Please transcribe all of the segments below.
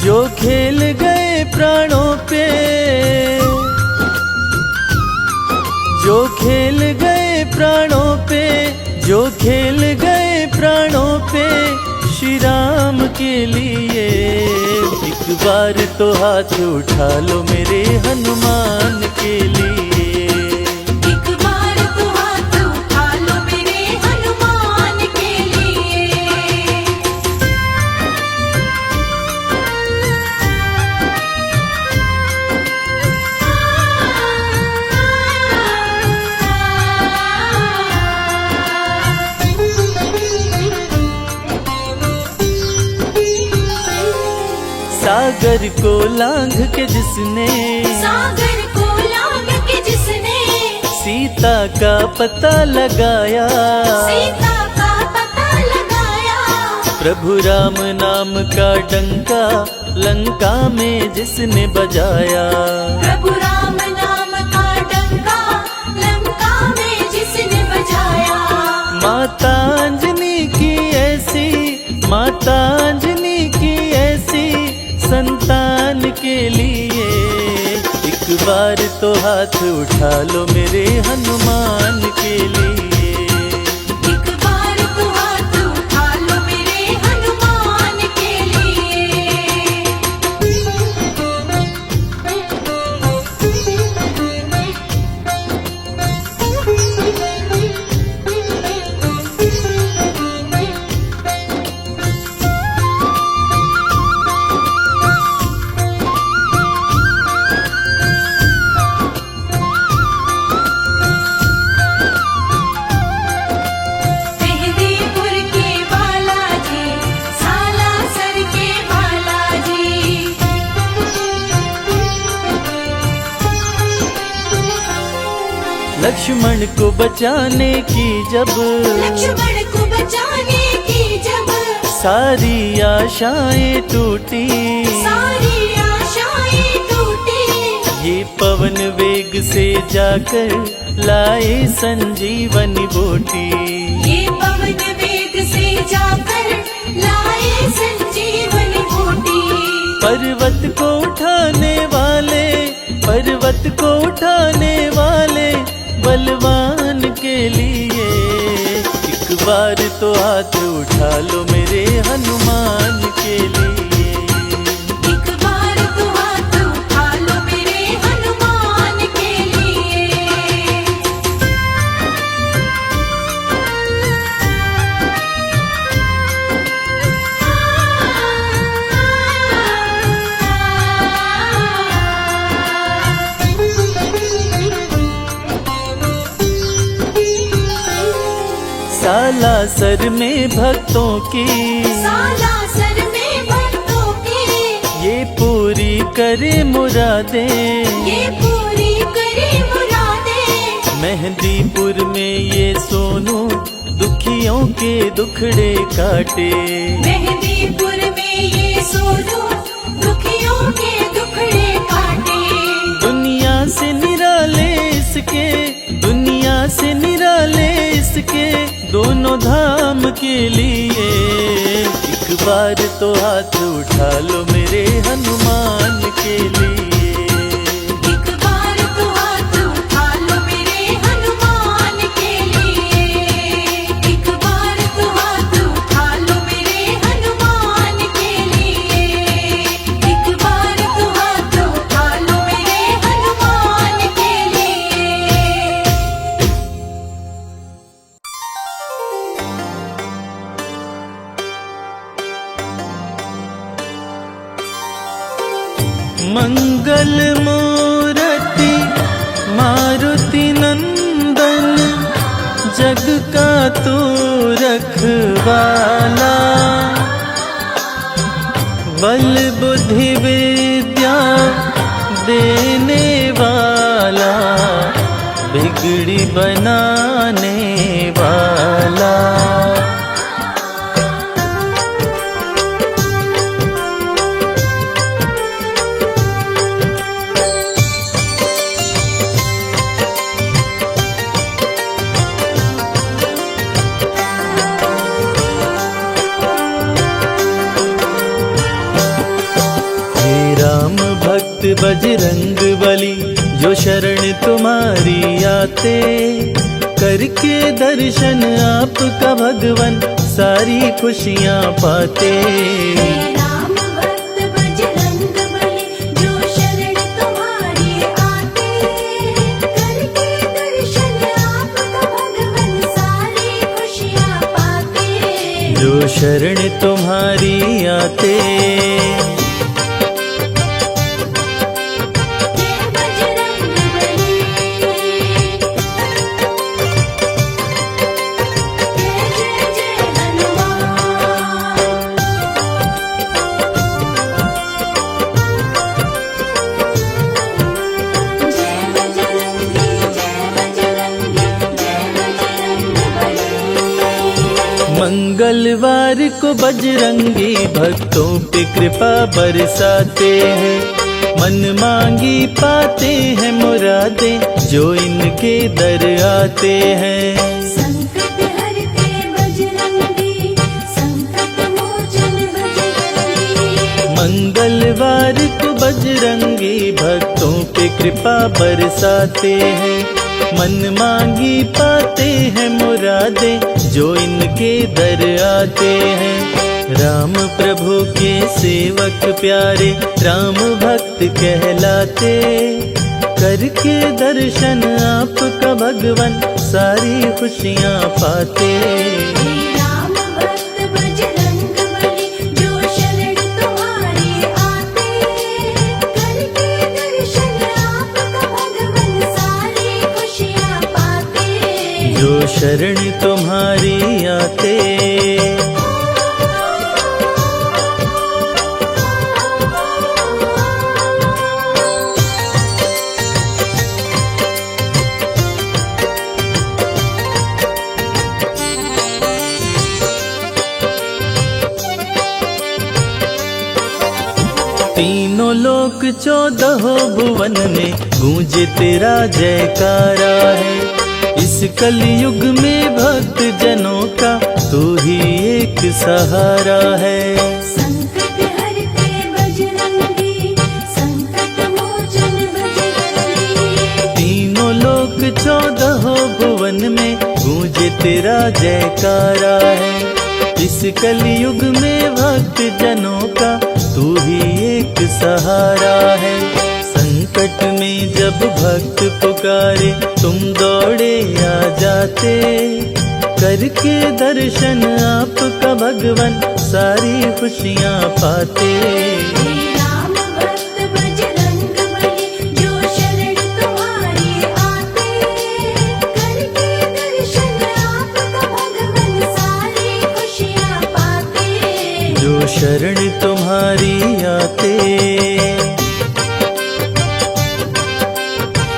जो खेल गए प्राणों पे, जो खेल गए प्राणों पे, जो खेल गए प्राणों पे श्री राम के लिए। एक बार तो हाथ उठा लो मेरे हनुमान के लिए। एक बार तो हाथ उठा लो मेरे हनुमान के लिए। सागर को लांघ के जिसने, सागर को लांघ के जिसने सीता का पता लगाया, सीता का पता लगाया। प्रभु राम नाम का डंका लंका में जिसने बजाया। प्रभु राम नाम का डंका लंका में जिसने बजाया। माता अंजनी की ऐसी, माता अंजनी की ऐसी संतान के लिए। एक बार तो हाथ उठा लो मेरे हनुमान के लिए। एक बार तो हाथ उठा लो मेरे हनुमान के मेहंदीपुर के बालाजी, सालासर के बालाजी। लक्ष्मण को बचाने की जब, लक्ष्मण को बचाने की जब सारी आशाएं टूटी, सारी आशाएं टूटी। ये पवन वेग से जाकर लाए संजीवनी बूटी। ये पवन वेग से जाकर लाए संजीवनी बूटी। पर्वत को उठाने वाले, पर्वत को उठाने वाले बलवान के लिए। एक बार तो हाथ उठा लो मेरे हनुमान के लिए। एक बार तो हाथ उठा लो मेरे हनुमान के लिए। सालासर में भक्तों की, सालासर में भक्तों की ये पूरी करे मुरादें। ये पूरी करे मुरादें। मेहंदीपुर में ये सोनू दुखियों के दुखड़े काटे। मेहंदीपुर में ये सोनू दुखियों के दुखड़े काटे। दुनिया से निराले इसके, दुनिया से निराले इसके दोनों धाम के लिए। एक बार तो हाथ उठा लो मेरे हनुमान के लिए। एक बार तो हाथ उठा लो मेरे हनुमान के लिए। एक बार तो हाथ उठा लो मेरे हनुमान के लिए। एक बार तो हाथ उठा लो मेरे हनुमान के लिए। मंगल मूर्ति मारुति नंदन, जग का तू रखवाला। बल बुद्धि विद्या देने वाला, बिगड़ी बनाने वाला। भक्त बजरंग बली, जो शरण तुम्हारी आते, करके दर्शन आपका भगवन सारी खुशियाँ पाते। राम भक्त बजरंग बली, जो शरण तुम्हारी आते, करके दर्शन आपका भगवन सारी खुशियाँ पाते। जो शरण तुम्हारी आते। जय बजरंग बली, जय जय जय हनुमान। जय बजरंगी, जय बजरंगी, जय बजरंग बली। मंगलवार को बजरंगी भक्तों पे कृपा बरसाते हैं, मन मांगी पाते हैं मुरादें जो इनके दर आते हैं। संकट हरते बजरंगी, संकट मोचन बजरंगी। मंगलवार को बजरंगी भक्तों पे कृपा बरसाते हैं, मन मांगी पाते हैं मुरादें जो इनके दर आते हैं। राम प्रभु के सेवक प्यारे, राम भक्त कहलाते, करके दर्शन आपका भगवन सारी खुशियाँ पाते। राम भक्त बजरंग बली, जो शरण तुम्हारी आते, करके दर्शन आपका भगवन सारी खुशियाँ पाते। जो शरण तुम्हारी आते। तीनों लोक 14 भुवन में गूंजे तेरा जयकारा है। इस कलयुग में भक्त जनों का तू ही एक सहारा है। संकट हरते बजरंगी, संकट मोचन बजरंगी। तीनों लोक 14 भुवन में गूंजे तेरा जयकारा है। इस कलयुग में भक्त जनों का तू ही एक सहारा है। संकट में जब भक्त पुकारे तुम दौड़े आ जाते, करके दर्शन आपका भगवन सारी खुशियाँ पाते। राम भक्त बजरंग बली, जो शरण तुम्हारी आते, करके दर्शन आपका भगवन सारी खुशियाँ पाते। जो शरण तुम्हारी आते।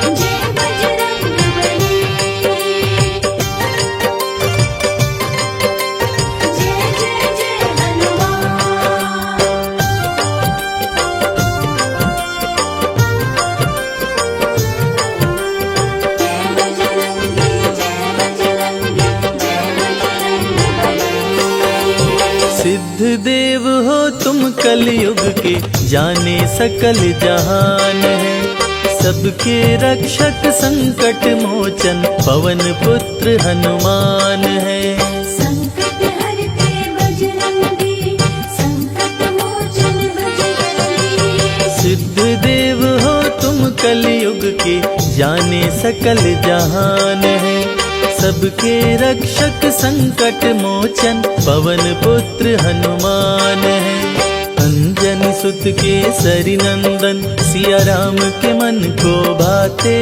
जय बजरंग बली, जय जय जय हनुमान। जय बजरंगी, जय बजरंगी, जय बजरंग बली। सिद्ध देव हो तुम कलयुग के, जाने सकल जहान है। सबके रक्षक संकट मोचन पवन पुत्र हनुमान है। संकट हरते बजरंगी, संकट मोचन बजरंगी। सिद्ध देव हो तुम कलयुग के, जाने सकल जहान है। सबके रक्षक संकट मोचन पवन पुत्र हनुमान है। अंजनी सुत के सरि नंदन सिया राम के मन को भाते,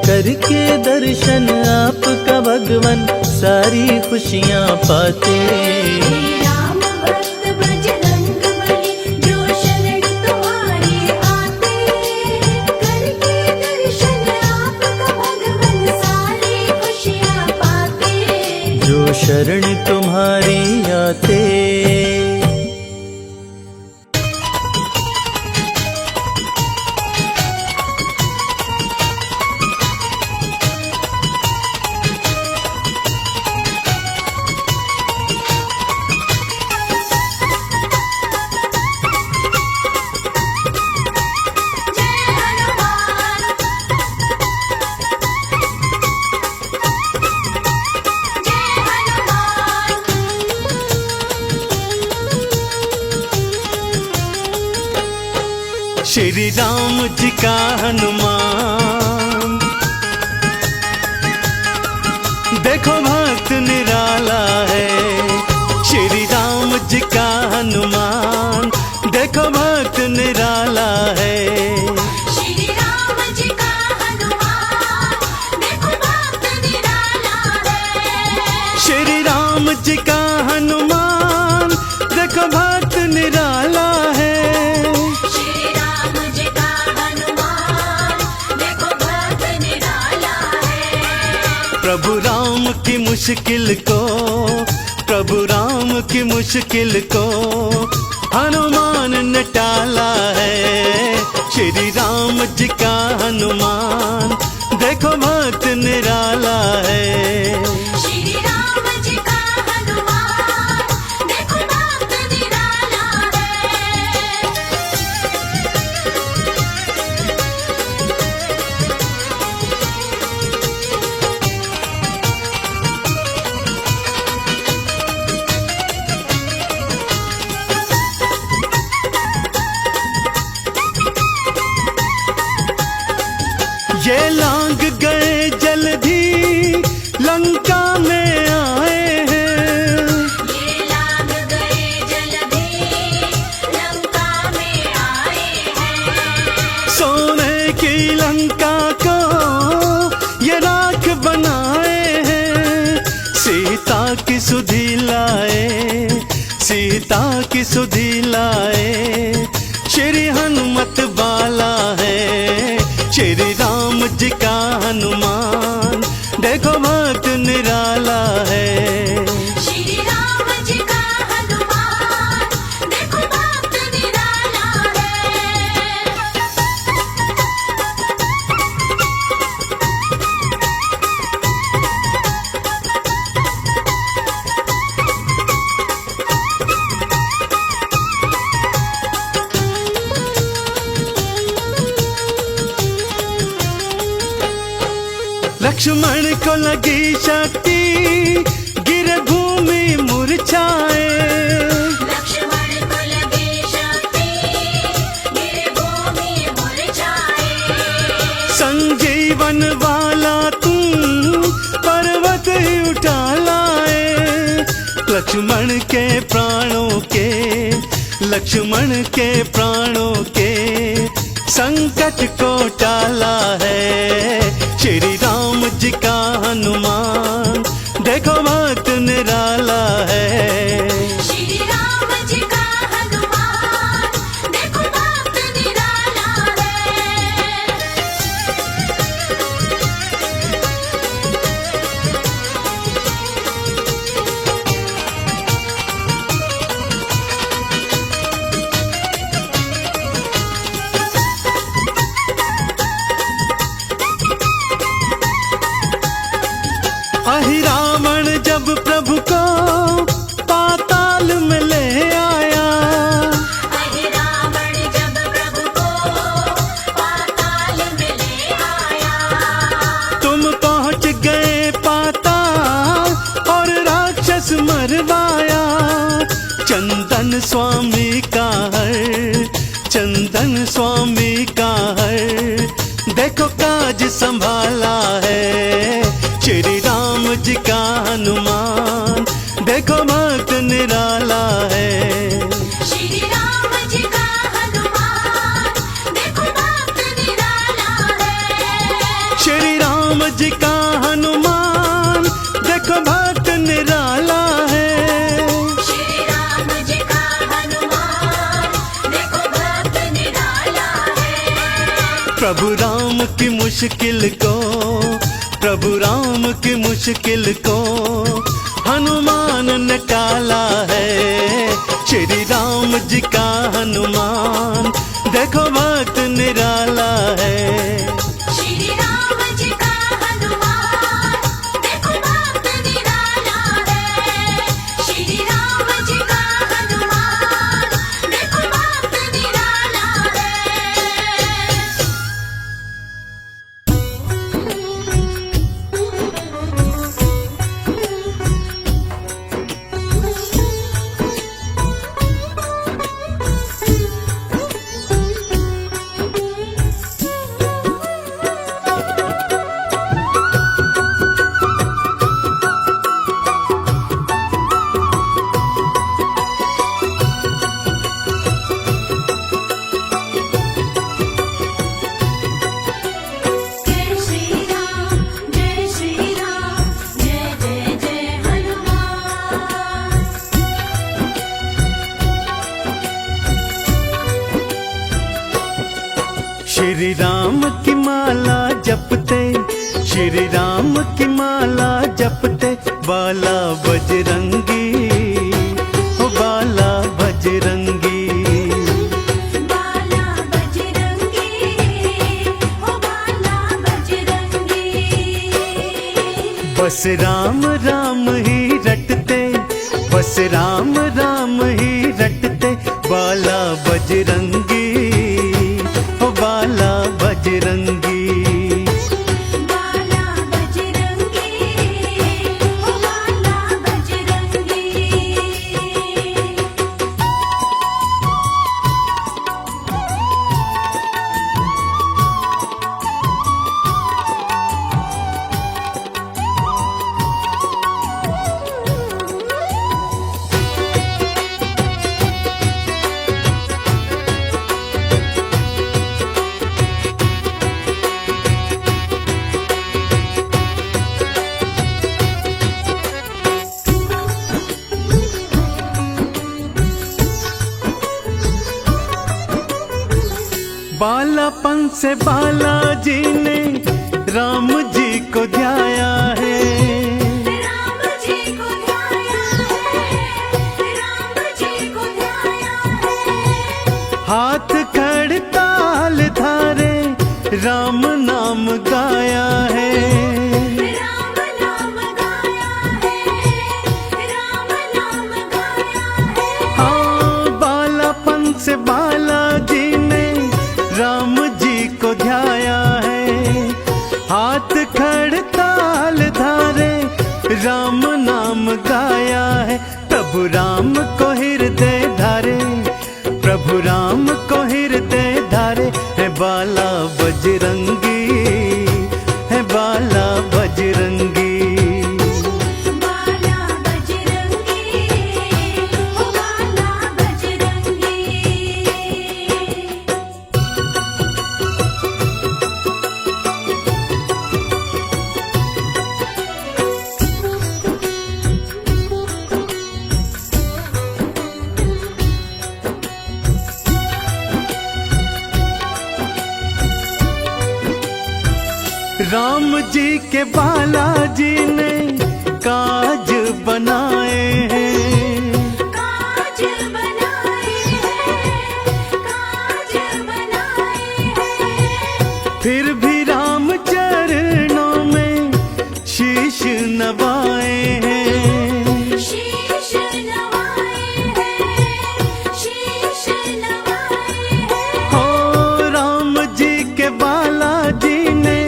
करके दर्शन आपका भगवन सारी खुशियाँ पाते। राम भक्त बजरंग बली, जो शरण तुम्हारी आते, करके दर्शन आपका भगवन सारी खुशियाँ पाते। जो शरण तुम्हारी आते। श्री राम जी का हनुमान। देखो भक्त निराला है, श्री राम जी का हनुमान। देखो भक्त निराला है, श्री राम जी का हनुमान, देखो भक्त निराला है। श्री राम जी का हनुमान। देखो भक्त निराला है, श्री राम जी का हनुमान, देखो भक्त निराला है। प्रभु राम की मुश्किल को, प्रभु राम की मुश्किल को हनुमान ने टाला है। श्री राम जी का हनुमान। देखो भक्त निराला है, श्री राम जी का हनुमान, देखो भक्त निराला है। ये लांग गए जल्दी लंका में आए हैं। ये लाग गए जल्दी लंका में आए हैं। सोने की लंका को ये राख बनाए हैं। सीता की सुधि लाए, सीता की सुधि लाए। श्री हनुमत बाला है, श्री राम जी का हनुमान। देखो भक्त निराला है, श्री राम जी का हनुमान, देखो भक्त निराला है। लक्ष्मण को लगी शक्ति, गिर भूमि मुरझाए। लक्ष्मण को लगी शक्ति, गिर भूमि मुरझाए। संजीवन वाला तुम पर्वत ही उठा लाए। लक्ष्मण के प्राणों के, लक्ष्मण के प्राणों के संकट को टाला है। श्री राम जी का हनुमान। देखो भक्त निराला है, श्री राम जी का हनुमान, देखो भक्त निराला है। अहि रावण जब प्रभु को पाताल में ले आया। अहि रावण जब प्रभु को पाताल में ले आया। तुम पहुंच गए पाताल और राक्षस मरवाया। चंदन स्वामी का हर, चंदन स्वामी का हर। देखो काज संभाला है, श्री राम जी का हनुमान। देखो भक्त निराला है, श्री राम जी का हनुमान, देखो भक्त निराला है। श्री राम जी का हनुमान। देखो भक्त निराला है, श्री राम जी का हनुमान, देखो भक्त निराला है। प्रभु राम की मुश्किल को, प्रभु राम की मुश्किल को हनुमान ने टाला है। श्री राम जी का हनुमान। देखो भक्त निराला है, श्री राम जी का हनुमान, देखो भक्त निराला है। श्री राम जी का हनुमान, देखो भक्त निराला है। श्री राम की माला जपते, श्री राम की माला जपते, बाला बजरंगी, ओ बाला बजरंगी। बाला बजरंगी, ओ बाला बजरंगी। बस राम राम ही रटते, बस राम राम ही रटते, बाला बजरंगी, ओ बाला बजरंगी। बाला बजरंगी, ओ बाला बजरंगी। बालापन से बालाजी ने राम जी को ध्याया है, राम जी को ध्याया है, राम जी को ध्याया है। हाथ खड़ताल धारे राम नाम गाया है। राम नाम गाया है, राम नाम गाया है। हाँ, बालापन से बालाजी ने राम जी को ध्याया है, हाथ खड़ताल धारे राम नाम गाया है। प्रभु राम को हृदय धारे, प्रभु राम को हृदय धारे, है बाला बजरंगी, है बाला बजरंगी। बाला बजरंगी, ओ बाला बजरंगी। राम जी के बालाजी ने काज बनाए हैं, काज बनाए हैं, काज बनाए हैं। फिर भी राम चरणों में शीश नवाए हैं। शीश नवाए हैं, शीश नवाए हैं। हो राम जी के बालाजी ने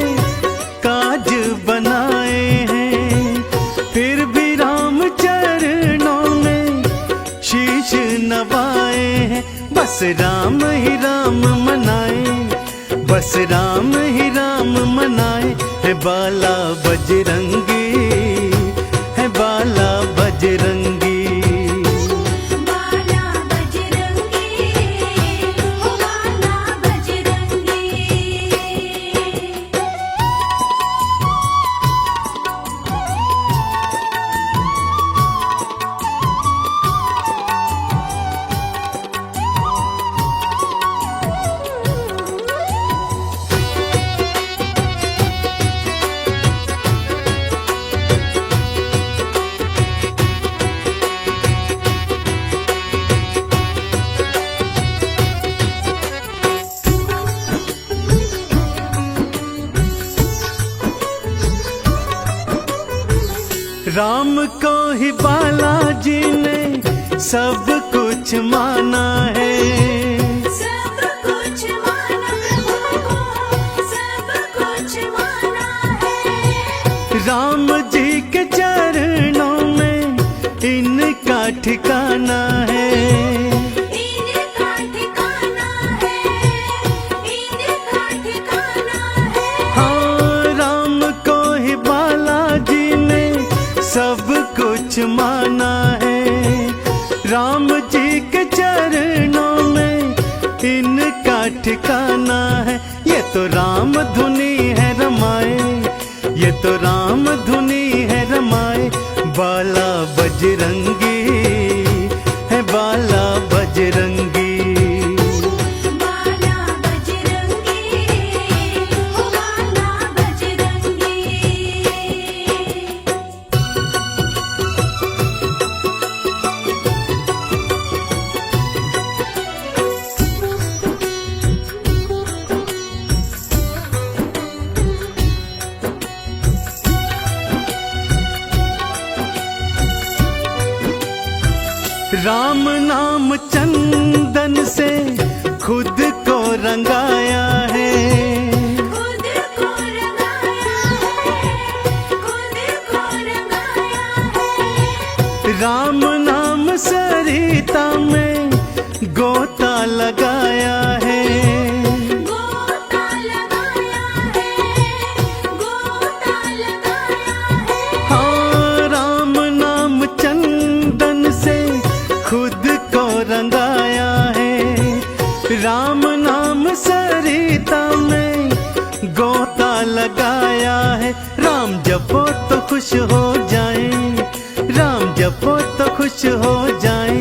काज बनाए हैं, फिर भी राम चरणों में शीश नवाए हैं। बस राम ही राम मनाए, बस राम ही राम मनाए, है बाला बजरंगी, है बाला बजरंगी। बाला बजरंगी, ओ बाला बजरंगी। राम को ही बालाजी ने सब कुछ माना है, सब कुछ माना प्रभु को, सब कुछ माना है। राम जी के चरणों में इनका ठिकाना है। इनका ठिकाना है, इनका ठिकाना है। हाँ, राम को ही बालाजी ने सब कुछ माना है, राम जी के चरणों में इनका ठिकाना है। ये तो राम धुनी है रमाए, ये तो राम धुनी है रमाए, बाला बजरंगी, है बाला बजरंगी। बाला बजरंगी, राम नाम चंदन से खुद को रंगाया है, खुद को रंगाया है, खुद को रंगाया है। राम नाम सरिता में गोता लगाया है, गोता लगाया है, गोता लगाया है। हाँ राम नाम चंदन से खुद को रंगाया है, राम नाम सरिता में गोता लगाया है। राम जपो तो खुश हो जाए, राम जपो तो खुश हो जाए,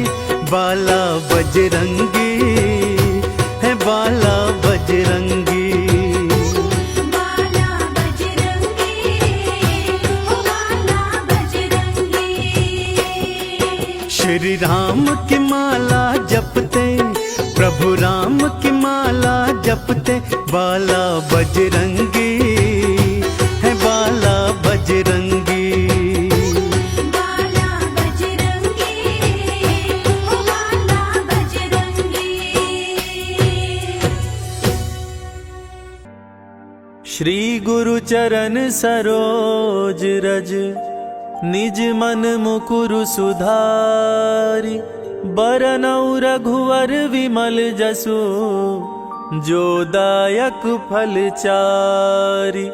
बाला बजरंगी है बाला बजरंगी। बाला बजरंगी, ओ बाला बजरंगी। श्री राम की माला जपते, प्रभु राम की माला जपते, बाला बजरंगी है बाला बजरंगी। बाला बजरंगी, ओ बाला बजरंगी। श्री गुरु चरण सरोज रज, निज मन मुकुरु सुधारि, बरनउँ रघुवर विमल जसु, जो दायक फल चारि।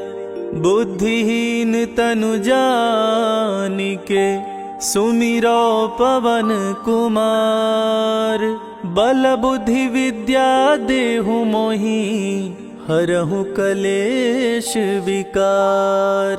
बुद्धिहीन तनु जानिके, सुमिरो पवन कुमार। बल बुद्धि विद्या देहु मोहि, हरहु कलेश विकार।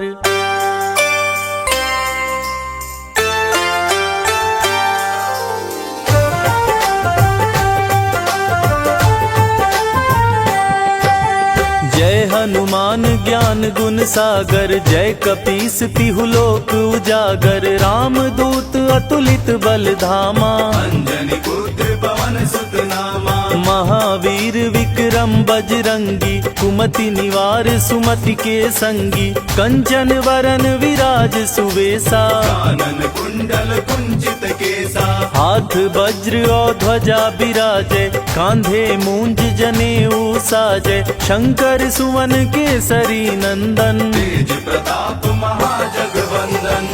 जय हनुमान ज्ञान गुण सागर, जय कपीस तिहु लोक उजागर। राम दूत अतुलित बल धामा, अंजनी पुत्र पवन सुत नामा। महावीर विक्रम बजरंगी, कुमति निवार सुमति के संगी। कंचन वरन विराज सुवेसा, कानन कुंडल कुंचित केसा। हाथ वज्र और ध्वजा बिराजे, कांधे मूंज जनेऊ साजे। शंकर सुवन केसरी नंदन, तेज प्रताप महाजगवंदन।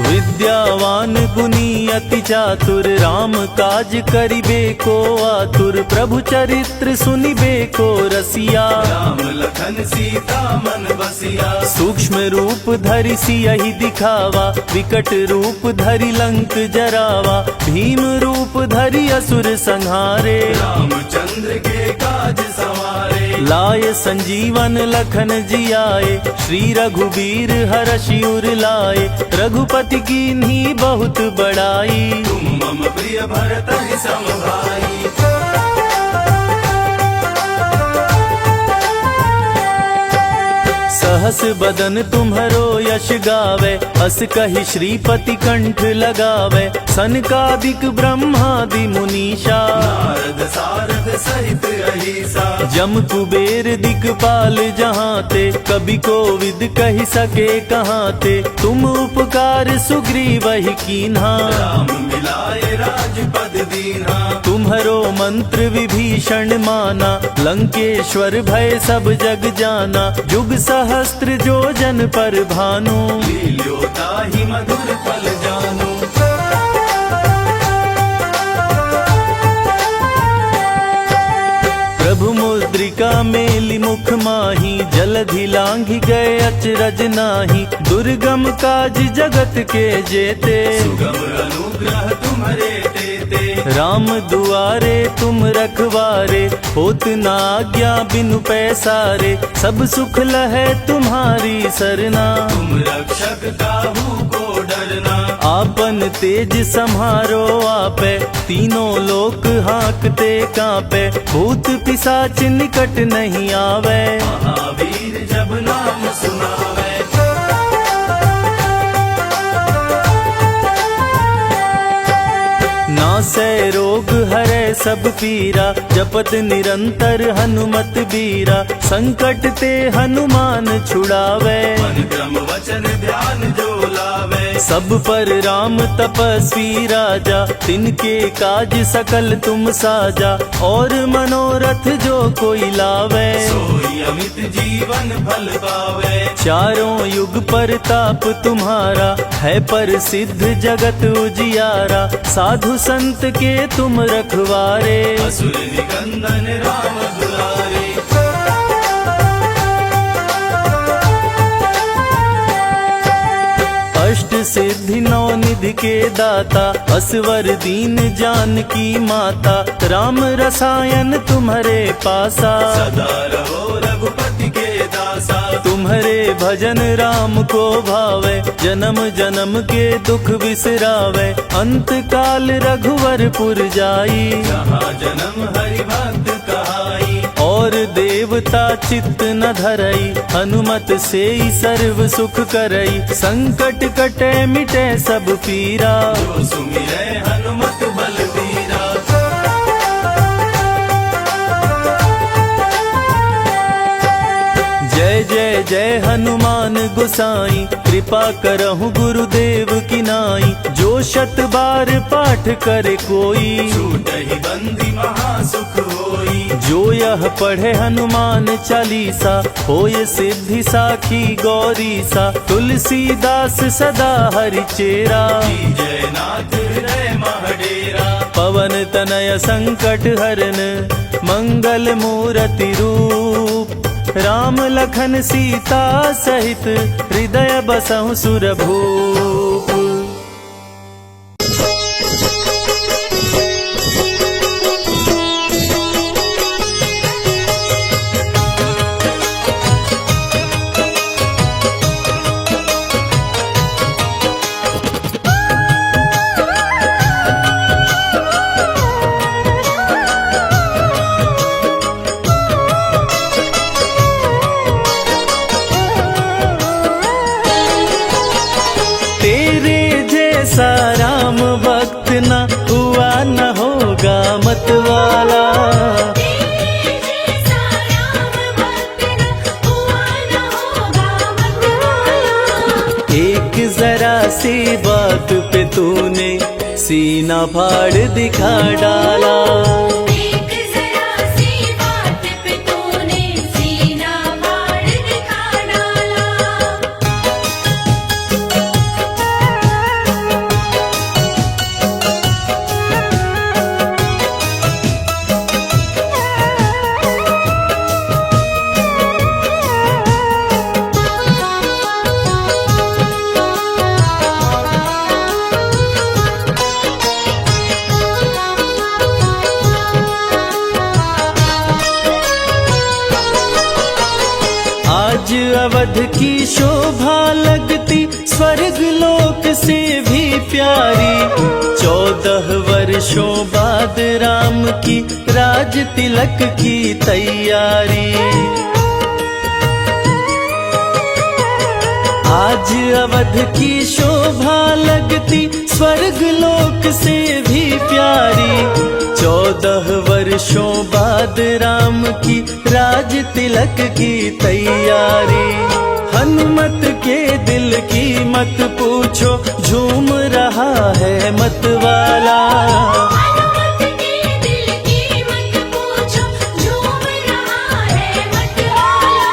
विद्यावान गुणी अति चातुर, राम काज करिबे को आतुर। प्रभु चरित्र सुनिबे को रसिया, राम लखन सीता मन बसिया। सूक्ष्म रूप धरि सियहि दिखावा, विकट रूप धरि लंक जरावा। भीम रूप धरि असुर संहारे, रामचंद्र के काज सवारे। लाय संजीवन लखन जियाए, श्री रघुबीर हरषि उर लाए। रघुपति कीन्ही बहुत बड़ाई, तुम मम प्रिय भरतहि सम भाई। सहस बदन तुम्हरो यश गावे, अस कहि श्रीपति कंठ लगावे। सनकादिक ब्रह्मादि मुनीषा, नारद सारद सहित अहिसा। जम कुबेर दिक्पाल जहांते, कभी कोविद कहि सके कहांते। तुम उपकार सुग्रीवहि कीन्हा, राम मिलाए राजपद दीन्हा। तुम्हरो मंत्र विभीषण माना, लंकेश्वर भय सब जग जाना। जुग सहस्त्र जो जन पर भानु, लील्योता ही मधुर फल जानू। प्रभु मुद्रिका मेलि मुख माहि, जलधि लांघि गए अचरज नाही। दुर्गम काज जगत के जेते, सुगम अनुग्रह तुम्हारे तेते। राम दुआरे तुम रखवारे, होत न आज्ञा बिनु पैसारे। सब सुख लहै तुम्हारी सरना, तुम रक्षक काहू को डरना। आपन तेज सम्हारो आपे, तीनों लोक हाँकते कांपे। भूत पिशाच निकट नहीं आवे, महावीर जब नाम सुनावे। नासै रोग हरै सब पीरा, जपत निरंतर हनुमत बीरा। संकट ते हनुमान छुड़ावे, मन क्रम वचन ध्यान जो लावे। सब पर राम तपस्वी राजा, तिनके काज सकल तुम साजा। और मनोरथ जो कोई लावे, सोई अमित जीवन फल पावे। चारों युग परताप तुम्हारा, है प्रसिद्ध जगत उजियारा। साधु संत के तुम रखवारे, असुर निकंदन राम दुलारे। अष्ट सिद्धि नौ निधि के दाता, असवर दीन जानकी माता। राम रसायन तुम्हारे पासा, सदा रहो रघुपति के दासा। तुम्हारे भजन राम को भावे, जन्म जन्म के दुख बिसरावे। अंत काल रघुवरपुर जाई, जहाँ जन्म हरि भक्त कहाई। और देवता चित्त न धरई, हनुमत से ही सर्व सुख करई। संकट कटे मिटे सब पीरा, जो सुमिरै हनुमत बलबीरा। जय जय जय हनुमान गोसाई, कृपा करहु गुरुदेव की नाई। जो शत बार पाठ करे कोई, छूटहि बंदी महासुख होई। जो यह पढ़े हनुमान चालीसा, होय सिद्धि साखी गौरीसा। तुलसीदास सदा हरि चेरा, की जय नाथ हृदय महडेरा। पवन तनय संकट हरन, मंगल मूरति रूप। राम लखन सीता सहित, हृदय बसहु सुरभूप। राम भक्त न हुआ न होगा मतवाला। तेरे जैसा राम भक्त न हुआ न होगा मतवाला। एक जरा सी बात पे तूने सीना फाड़ दिखा डाला। एक जरा सी बात पे तूने सीना फाड़ दिखा डाला। आज अवध की शोभा लगती, स्वर्ग लोक से भी प्यारी। 14 वर्षों बाद राम की राज तिलक की तैयारी। आज अवध की शोभा लगती, स्वर्ग लोक से भी प्यारी। 14 वर्षों बाद राम की राज तिलक की तैयारी। हनुमत के दिल की मत पूछो, झूम रहा है मतवाला। हनुमत के दिल की मत पूछो, झूम रहा है मतवाला।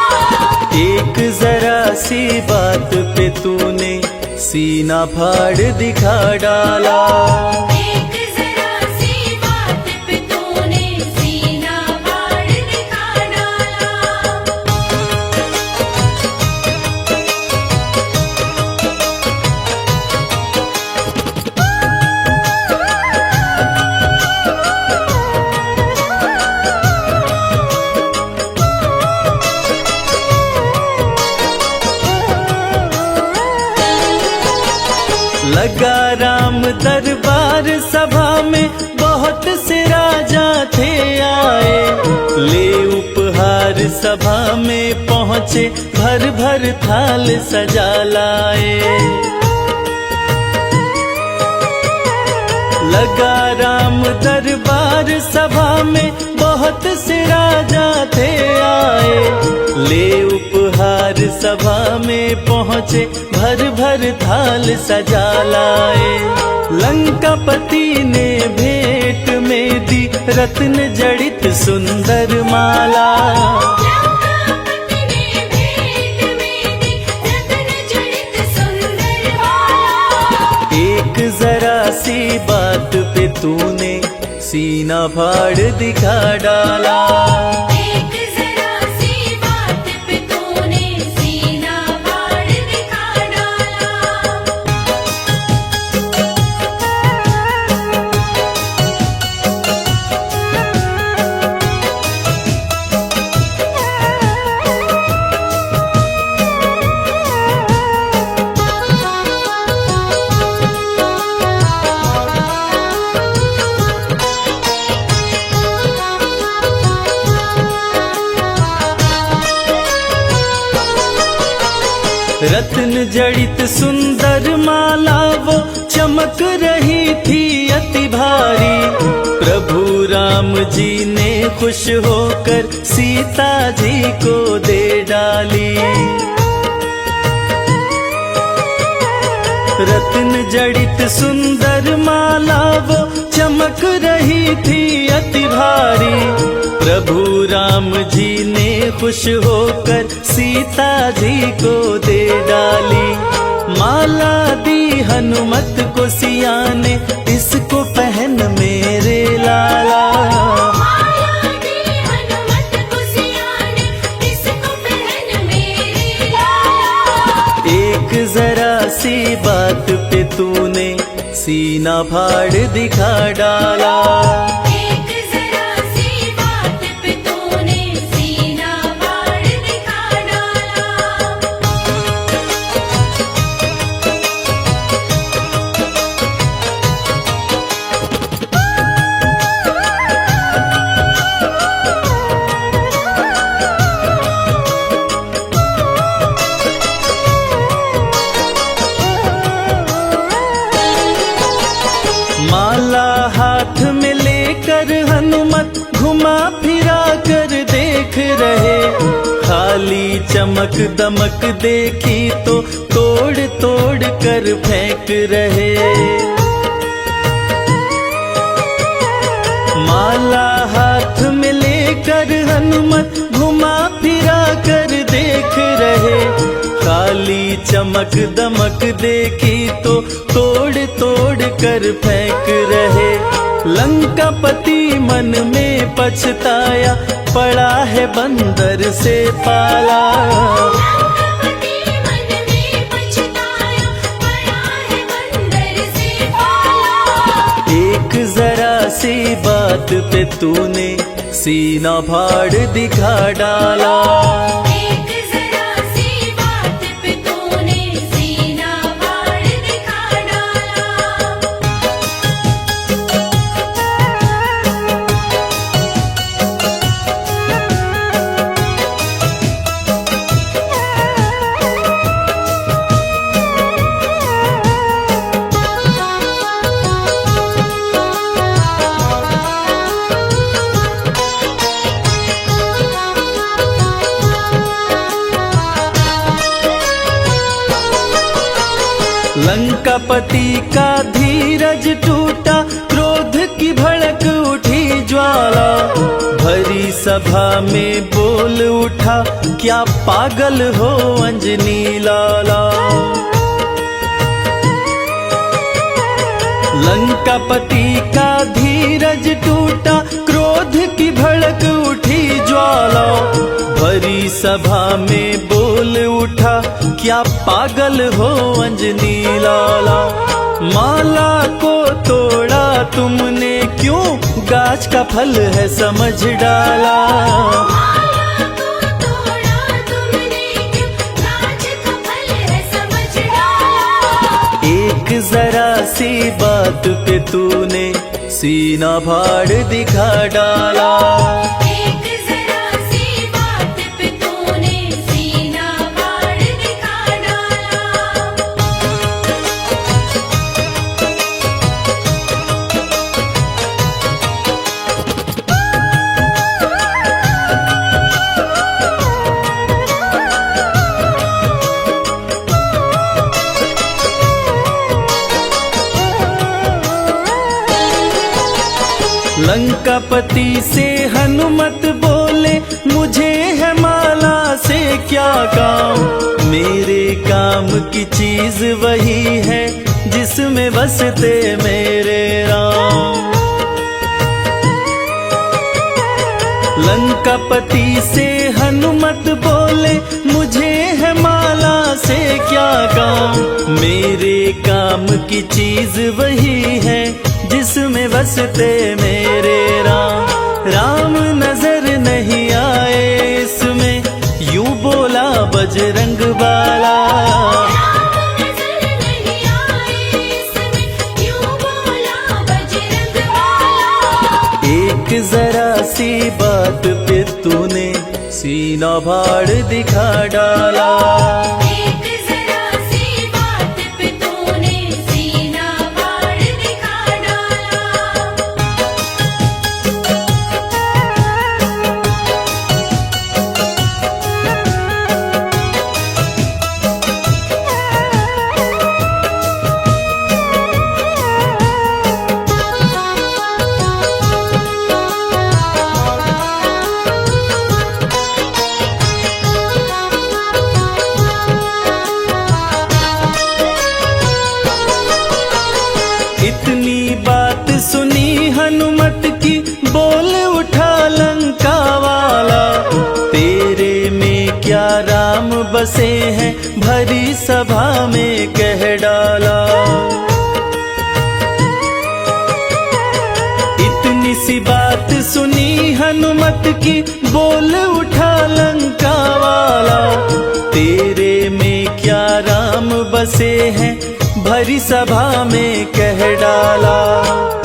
एक जरा सी बात पे तूने सीना फाड़ दिखा डाला। एक जरा सी बात पे तूने सीना फाड़ दिखा डाला। लगा राम दरबार सभा में, बहुत से राजा थे आए। ले उपहार सभा में पहुँचे, भर भर थाल सजा लाए। लगा राम दरबार सभा में बहुत से राजा थे आए, ले उपहार सभा में पहुँचे भर भर थाल सजा लाए। लंकापति ने भेंट में दी रत्न जड़ित सुंदर माला, लंकापति ने भेंट में दी रत्न जड़ित सुंदर माला। एक जरा सी बात पे तूने सीना फाड़ दिखा डाला, एक जरा सी बात पे तूने सीना फाड़ दिखा डाला। रत्न जड़ित सुंदर माला वो चमक रही थी अति भारी। प्रभु राम जी ने खुश होकर सीता जी को दे डाली। रत्न जड़ित सुंदर माला वो चमक रही थी अति भारी। प्रभु राम जी ने खुश होकर सीता जी को दे डाली। माला दी हनुमत को सिया ने, इसको पहन मेरे लाला। माला दी हनुमत को सिया ने, इसको पहन मेरे लाला। एक जरा सी बात पे तूने सीना फाड़ दिखा डाला, एक जरा सी बात पे तूने सीना फाड़ दिखा डाला। माला हाथ में लेकर हनुमत घुमा फिरा कर देख रहे। खाली चमक दमक देखी तो तोड़ तोड़ कर फेंक रहे। माला हाथ में लेकर हनुमत घुमा फिरा कर देख रहे। खाली चमक दमक देखी तो तोड़ तोड़ कर फेंक रहे। लंकापति मन में पछताया, पड़ा है बंदर से पाला। लंकापति मन में पछताया, पड़ा है बंदर से पाला। एक जरा सी बात पे तूने सीना फाड़ दिखा डाला, एक जरा सी बात पे तूने सीना फाड़ दिखा डाला। लंकापति का धीरज टूटा, क्रोध की भड़क उठी ज्वाला। भरी सभा में बोल उठा, क्या पागल हो अंजनी लाला। लंकापति का धीरज टूटा, क्रोध की भड़क उठी ज्वाला। भरी सभा में बोल उठा, क्या पागल हो अंजनी लाला। माला को तोड़ा तुमने क्यों, गाछ का फल है समझ डाला। माला को तोड़ा तुमने क्यों, गाछ का फल है समझ डाला। एक जरा सी बात पे तूने सीना फाड़ दिखा डाला, एक जरा सी बात पे तूने सीना फाड़ दिखा डाला। लंकापति से हनुमत बोले मुझे है माला से क्या काम। मेरे काम की चीज वही है जिसमें बसते मेरे राम। लंकापति से हनुमत बोले मुझे है माला से क्या काम। मेरे काम की चीज वही है जिसमें बसते मेरे राम। राम नजर नहीं आए इसमें यूं बोला बजरंग बाला। राम नजर नहीं आए इसमें यूं बोला बजरंग बाला। एक जरा सी बात पे तूने सीना फाड़ दिखा डाला। एक जरा सी बात पे तूने सीना फाड़ दिखा डाला। इतनी बात सुनी हनुमत की बोल उठा लंका वाला। तेरे में क्या राम बसे हैं भरी सभा में कह डाला। इतनी सी बात सुनी हनुमत की बोल उठा लंका वाला। तेरे में क्या राम बसे हैं भरी सभा में कह डाला।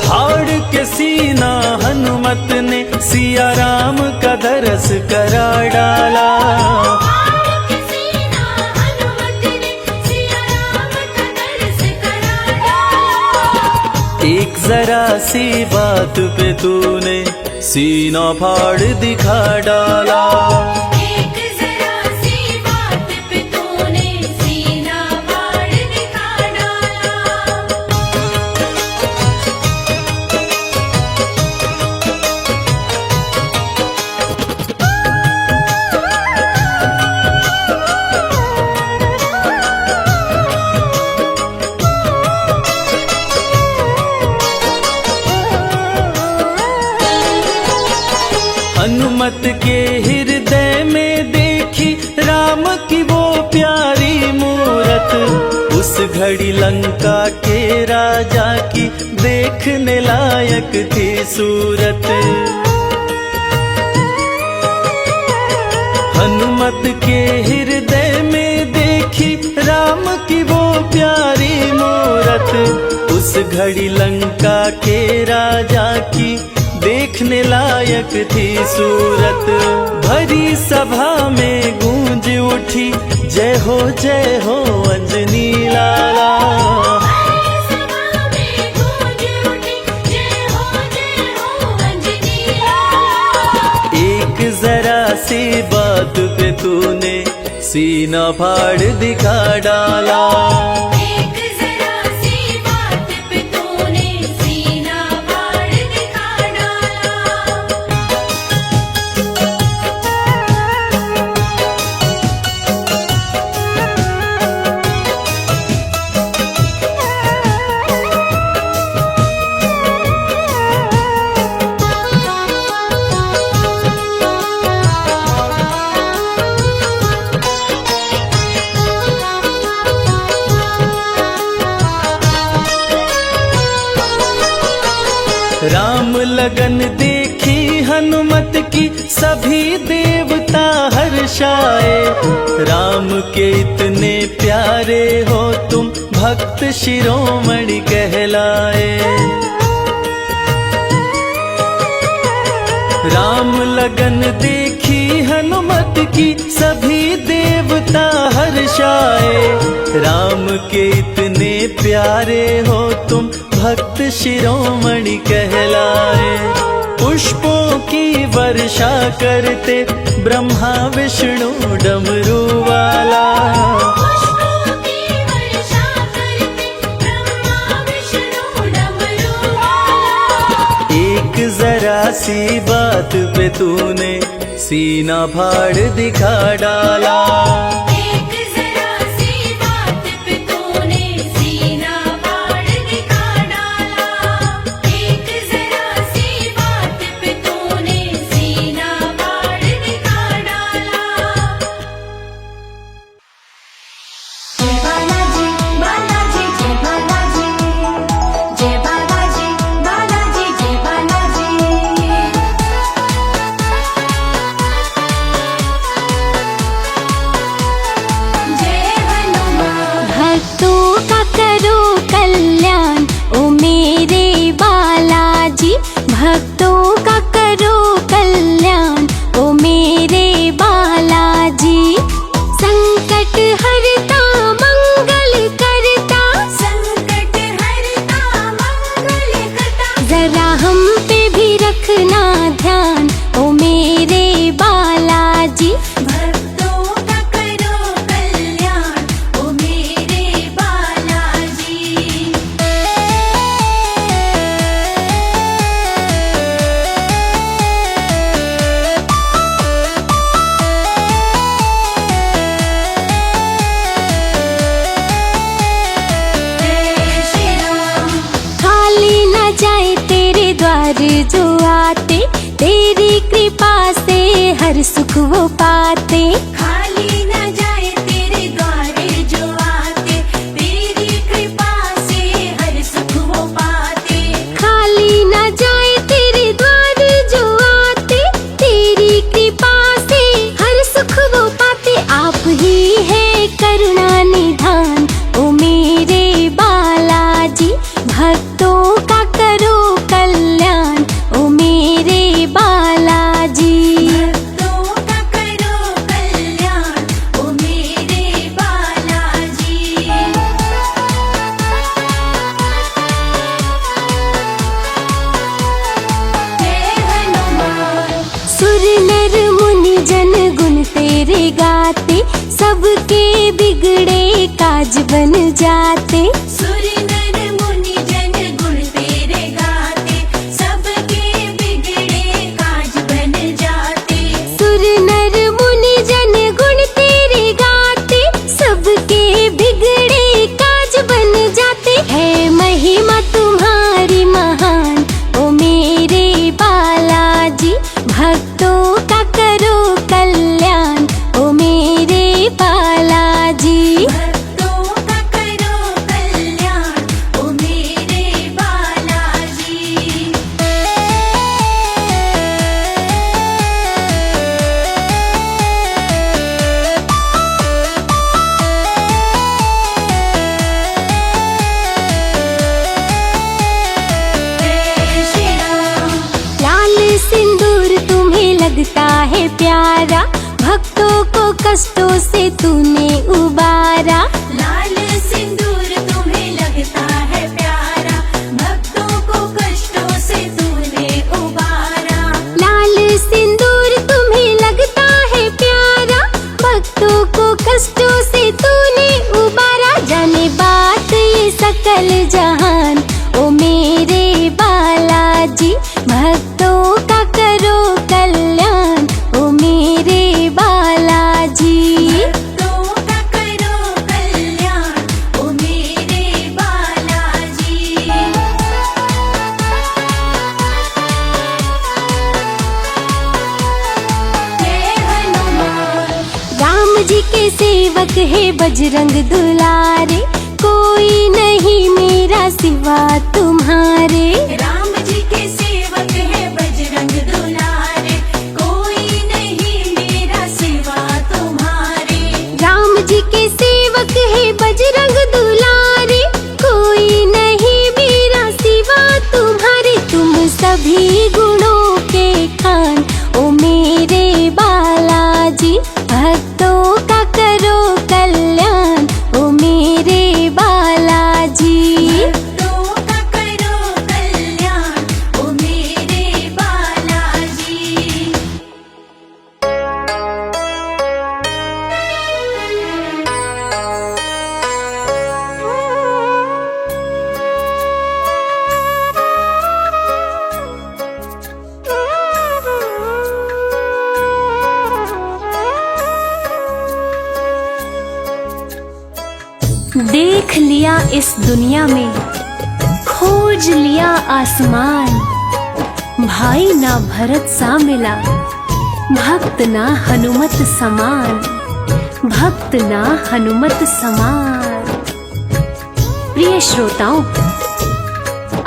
फाड़ के सीना हनुमत ने सिया राम का दरस करा डाला। सीना हनुमत ने सिया राम का दरस करा डाला। एक जरा सी बात पे तूने सीना फाड़ दिखा डाला। एक जरा सी बात पे तूने सीना फाड़ दिखा डाला। हनुमत के हृदय में देखी राम की वो प्यारी मूरत। उस घड़ी लंका के राजा की देखने लायक थी सूरत। हनुमत के हृदय में देखी राम की वो प्यारी मूरत। उस घड़ी लंका के राजा की देखने लायक थी सूरत। भरी सभा में गूंज उठी जय हो अंजनी लाला। सभा में गूंज उठी जय हो अंजनी लाला। एक जरा सी बात पे तूने सीना फाड़ दिखा डाला। एक जरा सी बात पे तूने सीना फाड़ दिखा डाला। राम लगन देखी हनुमत की सभी देवता हर्षाए। राम के इतने प्यारे हो तुम भक्त शिरोमणि कहलाए। राम लगन देखी हनुमत की सभी देवता हर्षाए। राम के इतने प्यारे हो तुम भक्त शिरोमणि कहलाए। पुष्पों की वर्षा करते ब्रह्मा विष्णु डमरू वाला। पुष्पों की वर्षा करते ब्रह्मा विष्णु डमरू वाला। एक जरा सी बात पे तूने सीना फाड़ दिखा डाला। एक जरा सी बात पे तूने सीना फाड़ दिखा डाला। एक जरा सी बात पे तूने सीना फाड़ दिखा डाला। जय बालाजी बालाजी जय बालाजी, जय बालाजी बालाजी जय बालाजी। जय हनुमान। भक्तों का करो कल्याण ओ मेरे बालाजी, भक्तों का करो कल्याण ओ मेरे बालाजी। संकट हरता मंगल करता, संकट हरता मंगल करता। जरा हम पे भी रखना ध्यान ओ मेरे बालाजी। भक्तों का करो कल्याण ओ मेरे बालाजी। जय श्री राम। खाली न जाए तेरे द्वार जो आते, तेरी कृपा से हर सुख वो पाते। खाली न जाए तेरे द्वार जो आते, तेरी कृपा से हर सुख वो पाते। खाली न जाए तेरे द्वार जो आते, तेरी कृपा से हर सुख वो पाते। आप ही है करुणा निधान ओ मेरे बालाजी। भक्तों का करो कल्याण ओ मेरे बालाजी। भक्तों का करो कल्याण ओ मेरे बालाजी। जय हनुमान। सुर नर मुनि जन गुण तेरे गाते, सबके बिगड़े काज बन जाते। सुर नर मुनि जन गुण तेरे गाते, सबके बिगड़े काज बन जाते। सुर नर मुनि जन गुण तेरे गाते, सबके बिगड़े काज बन जाते। है महिमा तुम्हारी महान ओ मेरे बालाजी। भक्तों का करो कल्याण ओ मेरे बालाजी। भक्तों का करो कल्याण ओ मेरे बालाजी। जय श्री राम। लाल सिंदूर तुम्हें लगता है प्यारा, भक्तों को कष्टों से तूने उबारा। लाल सिंदूर तुम्हें लगता है प्यारा, भक्तों को कष्टों से तूने उबारा। लाल सिंदूर तुम्हें लगता है प्यारा, भक्तों को कष्टों से तूने उबारा। जाने बात ये सकल जहान ओ मेरे बालाजी। भक्तों का करो कल्याण ओ मेरे बालाजी। भक्तों का करो कल्याण ओ मेरे बालाजी। जय हनुमान। राम जी के सेवक है बजरंग दुलारे, कोई नहीं मेरा सिवा तुम्हारे। राम जी के सेवक है बजरंग दुलारे, कोई नहीं मेरा सिवा तुम्हारे। राम जी के सेवक है बजरंग दुलारे, कोई नहीं मेरा सिवा तुम्हारे। तुम सभी गुणों के खान ओ मेरे बालाजी। भक्तों का करो कल्याण ओ मेरे बालाजी। भक्तों का करो कल्याण देख लिया इस दुनिया में, खोज लिया आसमान, भाई ना भरत सा मिला, भक्त ना हनुमत समान, भक्त ना हनुमत समान। प्रिय श्रोताओं,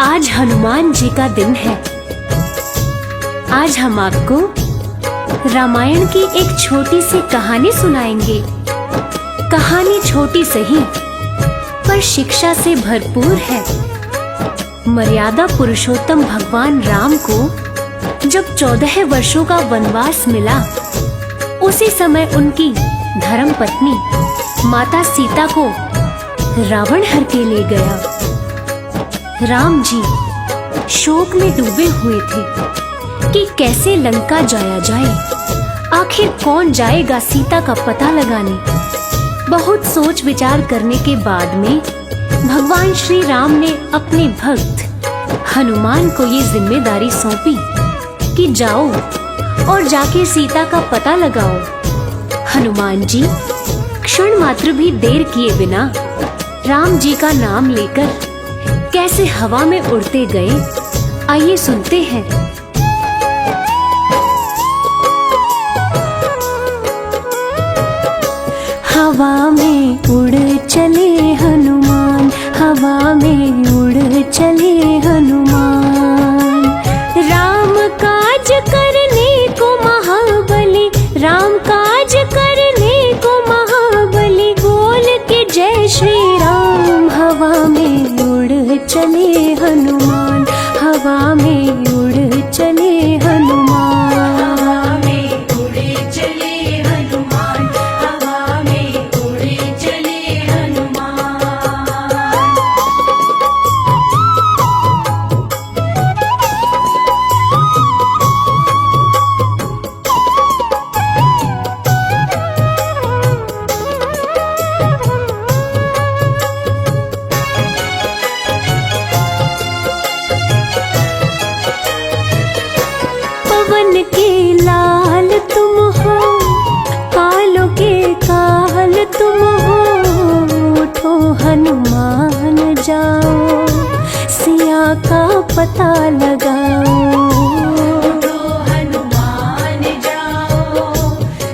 आज हनुमान जी का दिन है। आज हम आपको रामायण की एक छोटी सी कहानी सुनाएंगे। कहानी छोटी सही पर शिक्षा से भरपूर है। मर्यादा पुरुषोत्तम भगवान राम को जब 14 वर्षों का वनवास मिला, उसी समय उनकी धर्म पत्नी माता सीता को रावण हर के ले गया। राम जी शोक में डूबे हुए थे कि कैसे लंका जाया जाए, आखिर कौन जाएगा सीता का पता लगाने। बहुत सोच विचार करने के बाद में भगवान श्री राम ने अपने भक्त हनुमान को ये जिम्मेदारी सौंपी कि जाओ और जाके सीता का पता लगाओ। हनुमान जी क्षण मात्र भी देर किए बिना राम जी का नाम लेकर कैसे हवा में उड़ते गए, आइए सुनते हैं। हवा में उड़ चले हनुमान, हवा में उड़ चले हनुमान। राम काज करने को महाबली, राम काज करने को महाबली, बोल के जय श्री राम। हवा में उड़ चले हनुमान, हवा में उड़ चले हनुमान। हवा में उड़े चले हनुमान, हवा में उड़े चले हनुमान। पवन के लाल तुम हो, कालों के काल तुम हो। उठो हनुमान जाओ, सिया का पता लगाओ। उठो हनुमान जाओ,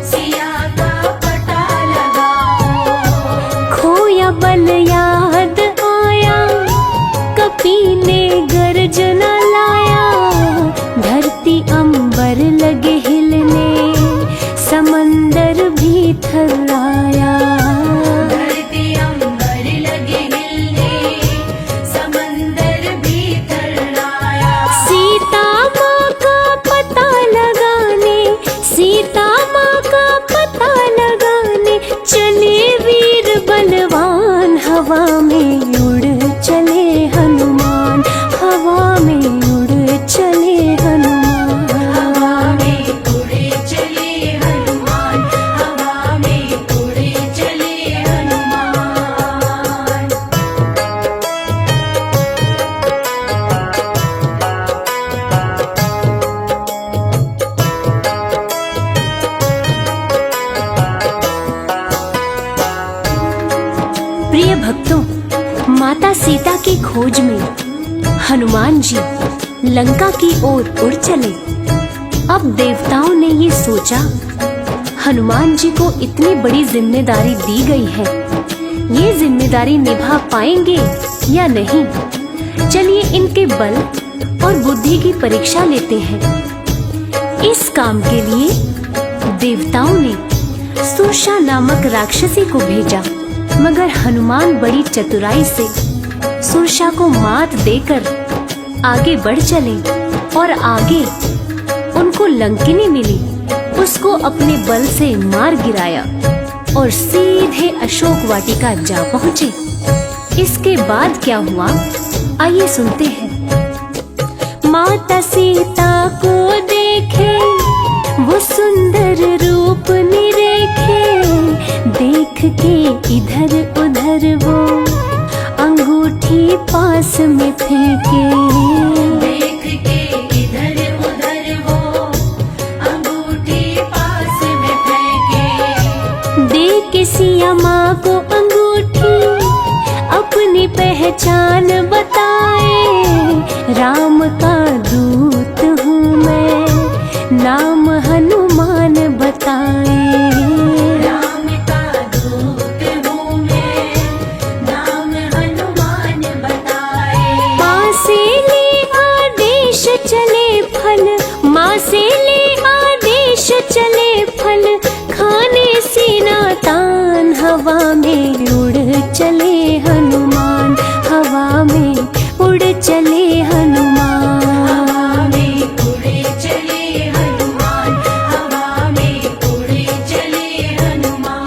सिया का पता लगाओ। खोया बल याद आया, कपी ने गर्जना लाया। धरती अंबर लगे हिलने, समंदर भी थर्राया। धरती अंबर लगे हिलने, समंदर भी थर्राया। सीता माँ का पता लगाने, सीता माँ का पता लगाने, चले वीर बलवान। हवा में उड़ चले हनुमान, हवा में उड़ चले हनुमान। हवा में उड़े चले हनुमान, हवा में उड़े चले हनुमान। प्रिय भक्तों, माता सीता की खोज में हनुमान जी लंका की ओर उड़ चले। अब देवताओं ने ये सोचा, हनुमान जी को इतनी बड़ी जिम्मेदारी दी गई है, ये जिम्मेदारी निभा पाएंगे या नहीं। चलिए इनके बल और बुद्धि की परीक्षा लेते हैं। इस काम के लिए देवताओं ने सुरसा नामक राक्षसी को भेजा, मगर हनुमान बड़ी चतुराई से सुरसा को मात देकर आगे बढ़ चले और आगे उनको लंकिनी मिली। उसको अपने बल से मार गिराया और सीधे अशोक वाटिका जा पहुंचे। इसके बाद क्या हुआ, आइए सुनते हैं। माता सीता को देखे, वो सुंदर रूप निरेखे। देख के इधर उधर वो अंगूठी पास में फेंके। देख के इधर उधर वो अंगूठी पास में फेंके। दे के सिया माँ को अंगूठी, पहचान बताए, राम का दूत हूँ मैं, नाम हनुमान बताए। राम का दूत हूँ मैं, नाम हनुमान बताए। माँ से ले आदेश चले फल, माँ से ले आदेश चले फल, खाने सीना तान, हवा में उड़ चले हनुमान, हवा में उड़ चले हनुमान। हवा में उड़े चले हनुमान, हवा में उड़े चले हनुमान।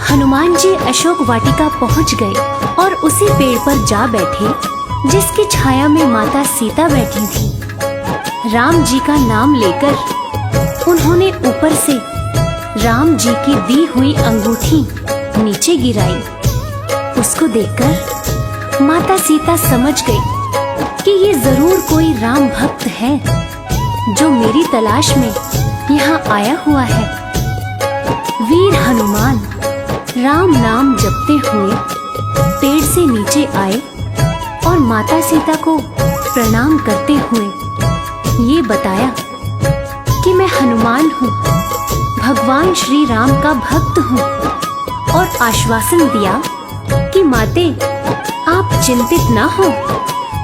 हनुमान जी अशोक वाटिका पहुंच गए और उसी पेड़ पर जा बैठे जिसकी छाया में माता सीता बैठी थी। राम जी का नाम लेकर उन्होंने ऊपर से राम जी की दी हुई अंगूठी नीचे गिराई। उसको देखकर माता सीता समझ गई कि ये जरूर कोई राम भक्त है जो मेरी तलाश में यहाँ आया हुआ है। वीर हनुमान राम नाम जपते हुए पेड़ से नीचे आए और माता सीता को प्रणाम करते हुए ये बताया कि मैं हनुमान हूँ, भगवान श्री राम का भक्त हूँ, और आश्वासन दिया कि माते आप चिंतित ना हो,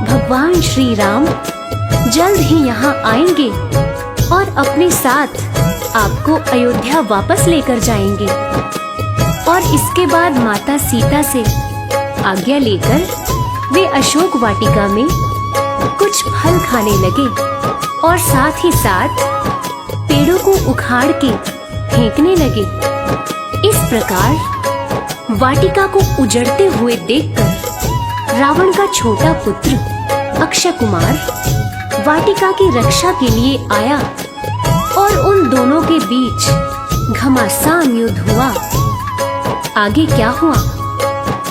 भगवान श्री राम जल्द ही यहाँ आएंगे और अपने साथ आपको अयोध्या वापस लेकर जाएंगे। और इसके बाद माता सीता से आज्ञा लेकर वे अशोक वाटिका में कुछ फल खाने लगे और साथ ही साथ पेड़ों को उखाड़ के फेंकने लगे। इस प्रकार वाटिका को उजड़ते हुए देखकर रावण का छोटा पुत्र अक्षय कुमार वाटिका की रक्षा के लिए आया और उन दोनों के बीच घमासान युद्ध हुआ। आगे क्या हुआ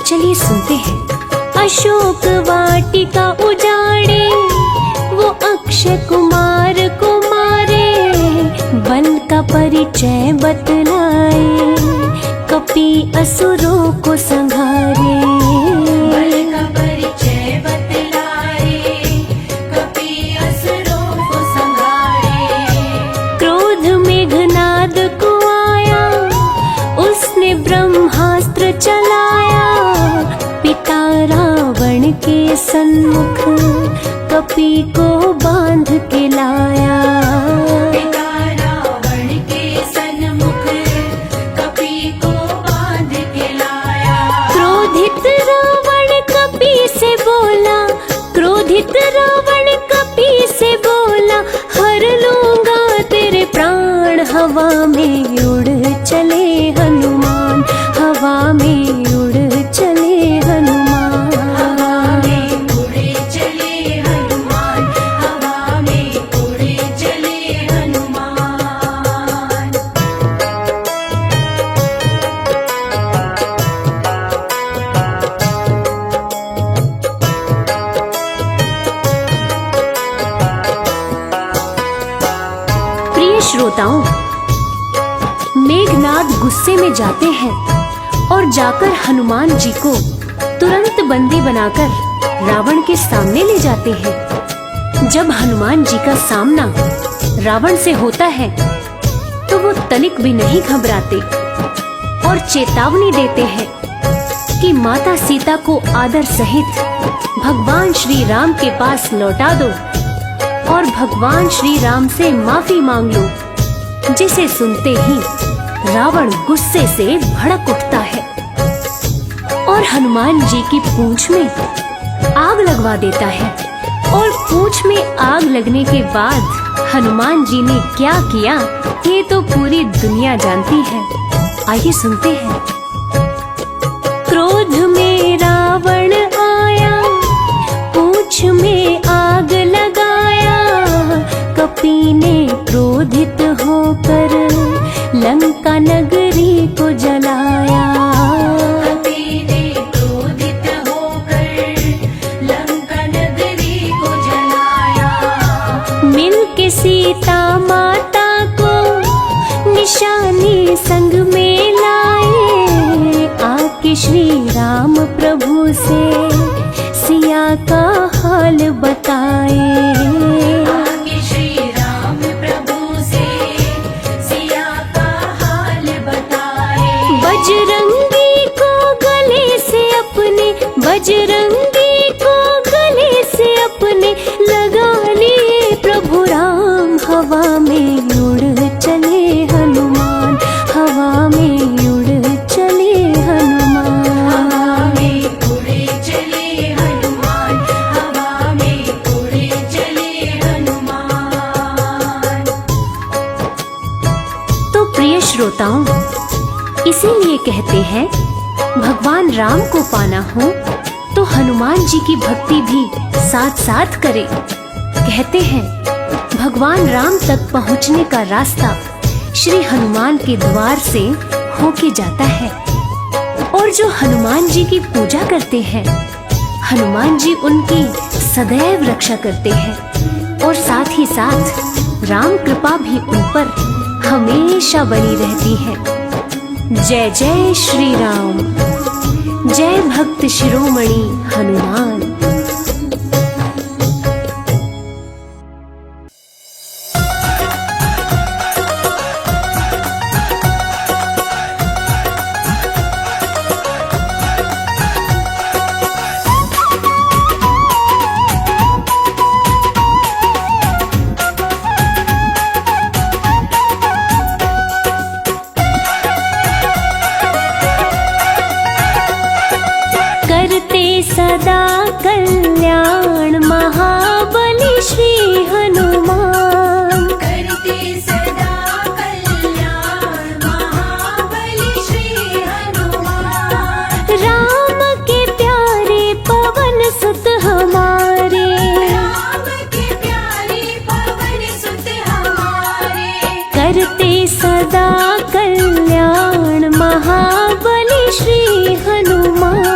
चलिए सुनते हैं। अशोक वाटिका उजाड़े वो अक्षय कुमार को मारे, बल का परिचय बतलाए कपि असुरों को संघारे। बल का परिचय बतलाए कपि असुरों को संघारे। क्रोध मेघनाद को आया उसने ब्रह्मास्त्र चलाया, पिता रावण के सन्मुख कपि को बांध के लाया। पिता रावण के सन्मुख कपि को बांध के लाया। क्रोधित रावण कपि से बोला, क्रोधित रावण कपि से बोला, हर लूंगा तेरे प्राण। हवा में उड़ चले हनुमान, हवा में उड़ चले हनुमान। हवा में उड़े चले हनुमान, हवा में उड़े चले हनुमान। प्रिय श्रोताओं, मेघनाद गुस्से में जाते हैं और जाकर हनुमान जी को तुरंत बंदी बनाकर रावण के सामने ले जाते हैं। जब हनुमान जी का सामना रावण से होता है तो वो तनिक भी नहीं घबराते और चेतावनी देते हैं कि माता सीता को आदर सहित भगवान श्री राम के पास लौटा दो और भगवान श्री राम से माफी मांग लो। जिसे सुनते ही रावण गुस्से से भड़क उठता है और हनुमान जी की पूंछ में आग लगवा देता है। और पूंछ में आग लगने के बाद हनुमान जी ने क्या किया ये तो पूरी दुनिया जानती है। आइए सुनते हैं। क्रोध में रावण आया, पूंछ में आग लगाया, कपि ने क्रोधित होकर लंका नगरी को जलाया। पति ने क्रोधित होकर लंका नगरी को जलाया। मिलके सीता माता को निशानी संग में लाए। आके श्री राम प्रभु से सिया का हाल बताए। आगे श्री राम प्रभु से सिया का हाल बताए। बजरंगी को गले से अपने, बजरंगी को गले से अपने लगा लिए प्रभु राम। हवा में उड़ चले हनुमान, हवा में उड़ चले हनुमान। हवा में उड़े चले हनुमान, हवा में उड़े चले हनुमान। तो प्रिय श्रोताओं, इसीलिए कहते हैं भगवान राम को पाना हो तो हनुमान जी की भक्ति भी साथ साथ करें। कहते हैं भगवान राम तक पहुंचने का रास्ता श्री हनुमान के द्वार से होके जाता है। और जो हनुमान जी की पूजा करते हैं, हनुमान जी उनकी सदैव रक्षा करते हैं और साथ ही साथ राम कृपा भी उन पर हमेशा बनी रहती है। जय जय श्री राम, जय भक्त शिरोमणि हनुमान। सदा कल्याण महाबली श्री हनुमान। करते सदा कल्याण महाबली श्री हनुमान। राम के प्यारे पवन सुत हमारे, राम के प्यारे पवन सुत हमारे। करते सदा कल्याण महाबली श्री हनुमान।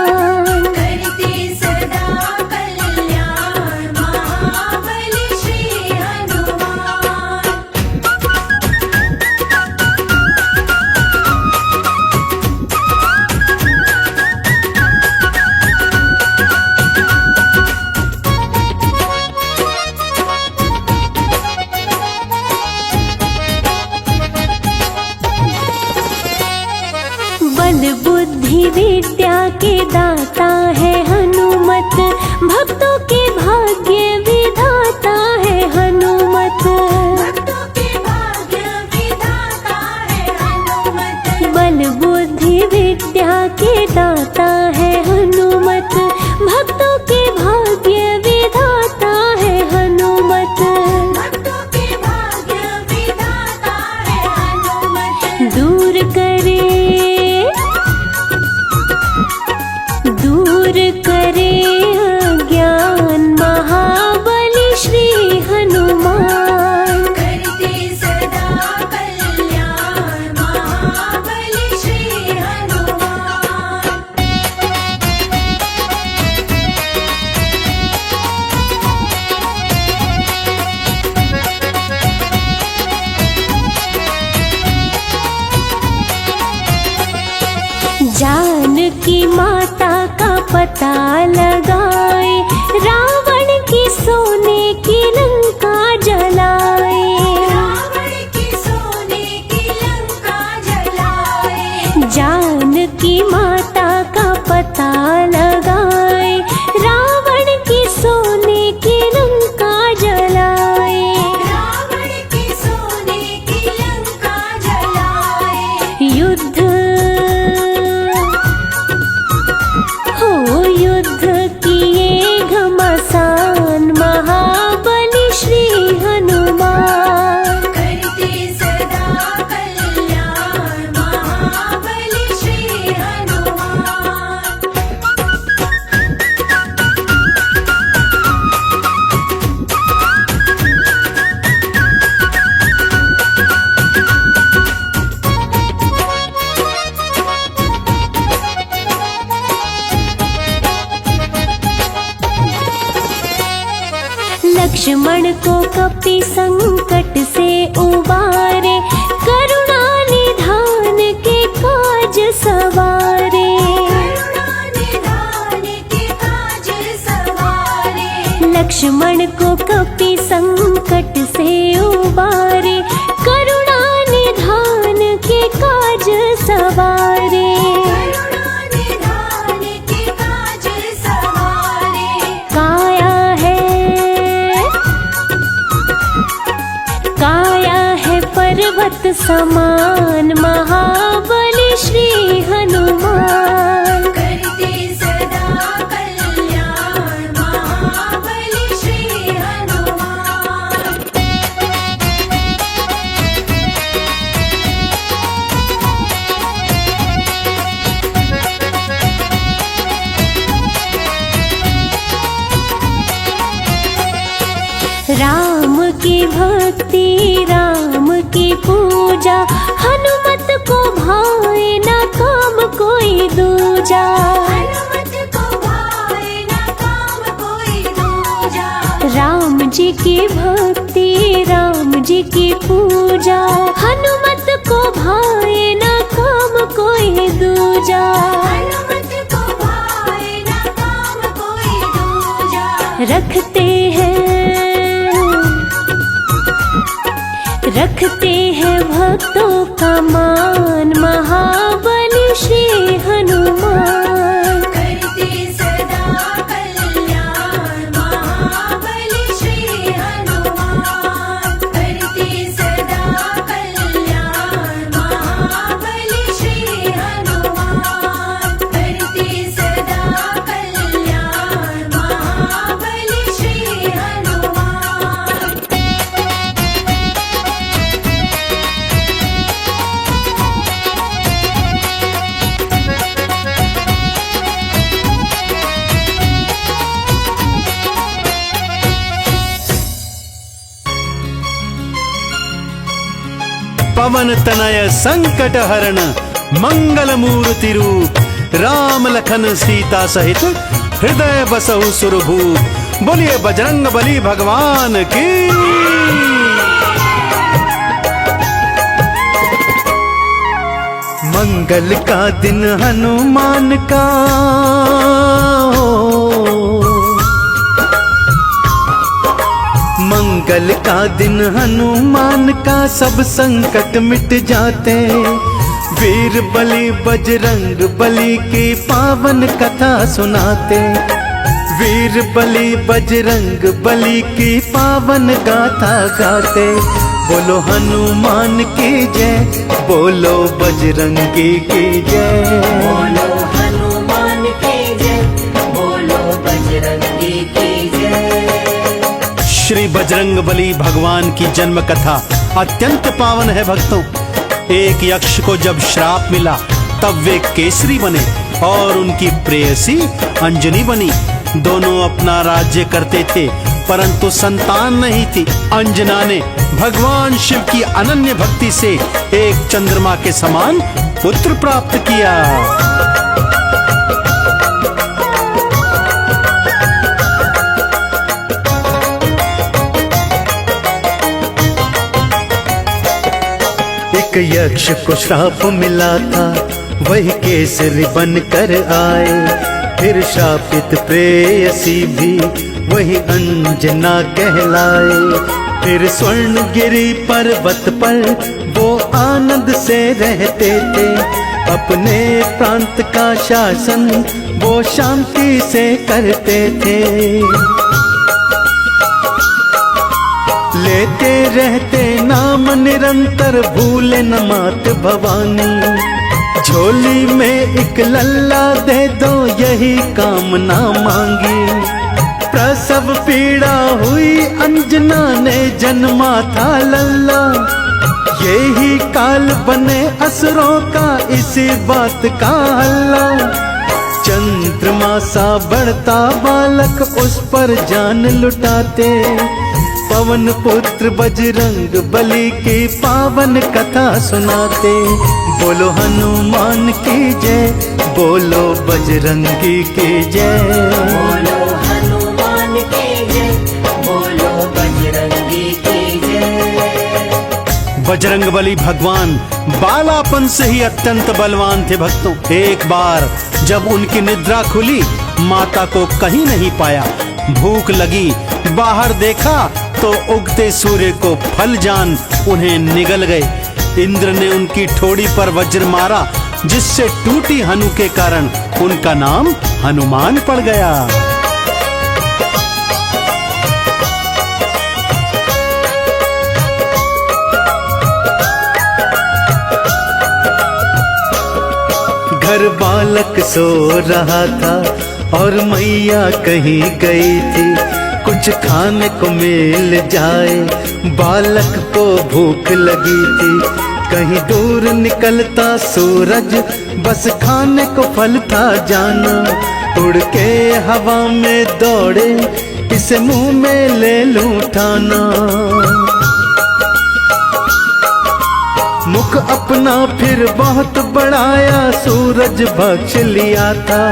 बुद्धि विद्या के दाता है हनुमत, भक्तों के भाग्य विधाता है हनुमत। भक्तों के भाग्य विधाता है हनुमत। बल बुद्धि विद्या के दाता है हनुमत, भक्तों के भाग्य विधाता है हनुमत। भक्तों के भाग्य विधाता है हनुमत। दूर करे अज्ञान महाबली श्री हनुमान। करते सदा कल्याण महाबली श्री हनुमान। जानकी माता का पता लगाए, रावण की सोने की लंका जलाए। रावण की सोने की लंका जलाए। जानकी माता का पता लगाए, रावण की सोने की लंका जलाए। रावण की सोने की लंका जलाए। युद्ध कपि संकट से उबारे, करुणा निधान के काज सवारे। लक्ष्मण को कपि संकट से उबारे, करुणा निधान के काज सवारे। काया है पर्वत समान, महाबली श्री हनुमान। करते सदा कल्याण, महाबली श्री हनुमान। राम की भक्ति राम की पूजा, हनुमत को भाए ना काम कोई दूजा। हनुमत को भाए ना काम कोई दूजा। राम जी की भक्ति राम जी की पूजा, हनुमत को भाए ना काम कोई दूजा। हनुमत को भाए ना काम कोई दूजा। रखते हैं भक्तों का मान, महाबली श्री हनुमान। करते सदा कल्याण, महाबली श्री हनुमान। करते सदा कल्याण, महाबली श्री हनुमान। करते सदा कल्याण, महाबली श्री हनुमान। पवन तनय संकट हरण, मंगल मूर्ति रूप, राम लखन सीता सहित हृदय बसहु सुरभूप। बोलिए बजरंग बली भगवान की। मंगल का दिन हनुमान का मंगल का दिन हनुमान का, सब संकट मिट जाते। वीर बली बजरंग बली की पावन कथा सुनाते। वीर बली बजरंग बली की पावन गाथा गाते। बोलो हनुमान की जय, बोलो बजरंगी की जय। बोलो हनुमान की जय, बोलो बजरंगी की जय। श्री बजरंग बली भगवान की जन्म कथा अत्यंत पावन है भक्तों। एक यक्ष को जब श्राप मिला तब वे केसरी बने और उनकी प्रेयसी अंजनी बनी। दोनों अपना राज्य करते थे परंतु संतान नहीं थी। अंजना ने भगवान शिव की अनन्य भक्ति से एक चंद्रमा के समान पुत्र प्राप्त किया। एक यक्ष को श्राप मिला था, वही केसरी बन कर आए। फिर शापित प्रेयसी भी वही अंजना कहलाए। फिर स्वर्णगिरी पर्वत पर वो आनंद से रहते थे। अपने प्रांत का शासन वो शांति से करते थे। लेते रहते नाम निरंतर, भूले न मात भवानी। झोली में एक लल्ला दे दो, यही कामना मांगी। प्रसव पीड़ा हुई अंजना ने, जन्मा था लल्ला। यही काल बने असुरों का, इसी बात का हल्ला। चंद्रमा सा बढ़ता बालक, उस पर जान लुटाते। पवन पुत्र बजरंग बली की पावन कथा सुनाते। बोलो हनुमान की जय, बोलो बजरंगी की जय। बोलो हनुमान की जय, बोलो बजरंगी बजरंगबली भगवान बालापन से ही अत्यंत बलवान थे भक्तों। एक बार जब उनकी निद्रा खुली, माता को कहीं नहीं पाया। भूख लगी, बाहर देखा तो उगते सूर्य को फल जान उन्हें निगल गए। इंद्र ने उनकी ठोड़ी पर वज्र मारा, जिससे टूटी हनु के कारण उनका नाम हनुमान पड़ गया। घर बालक सो रहा था और मैया कहीं गई थी। कुछ खाने को मिल जाए, बालक को भूख लगी थी। कहीं दूर निकलता सूरज, बस खाने को फल था जाना। उड़ के हवा में दौड़े, इसे मुंह में ले लूं ठाना। मुख अपना फिर बहुत बढ़ाया, सूरज बख्श लिया था।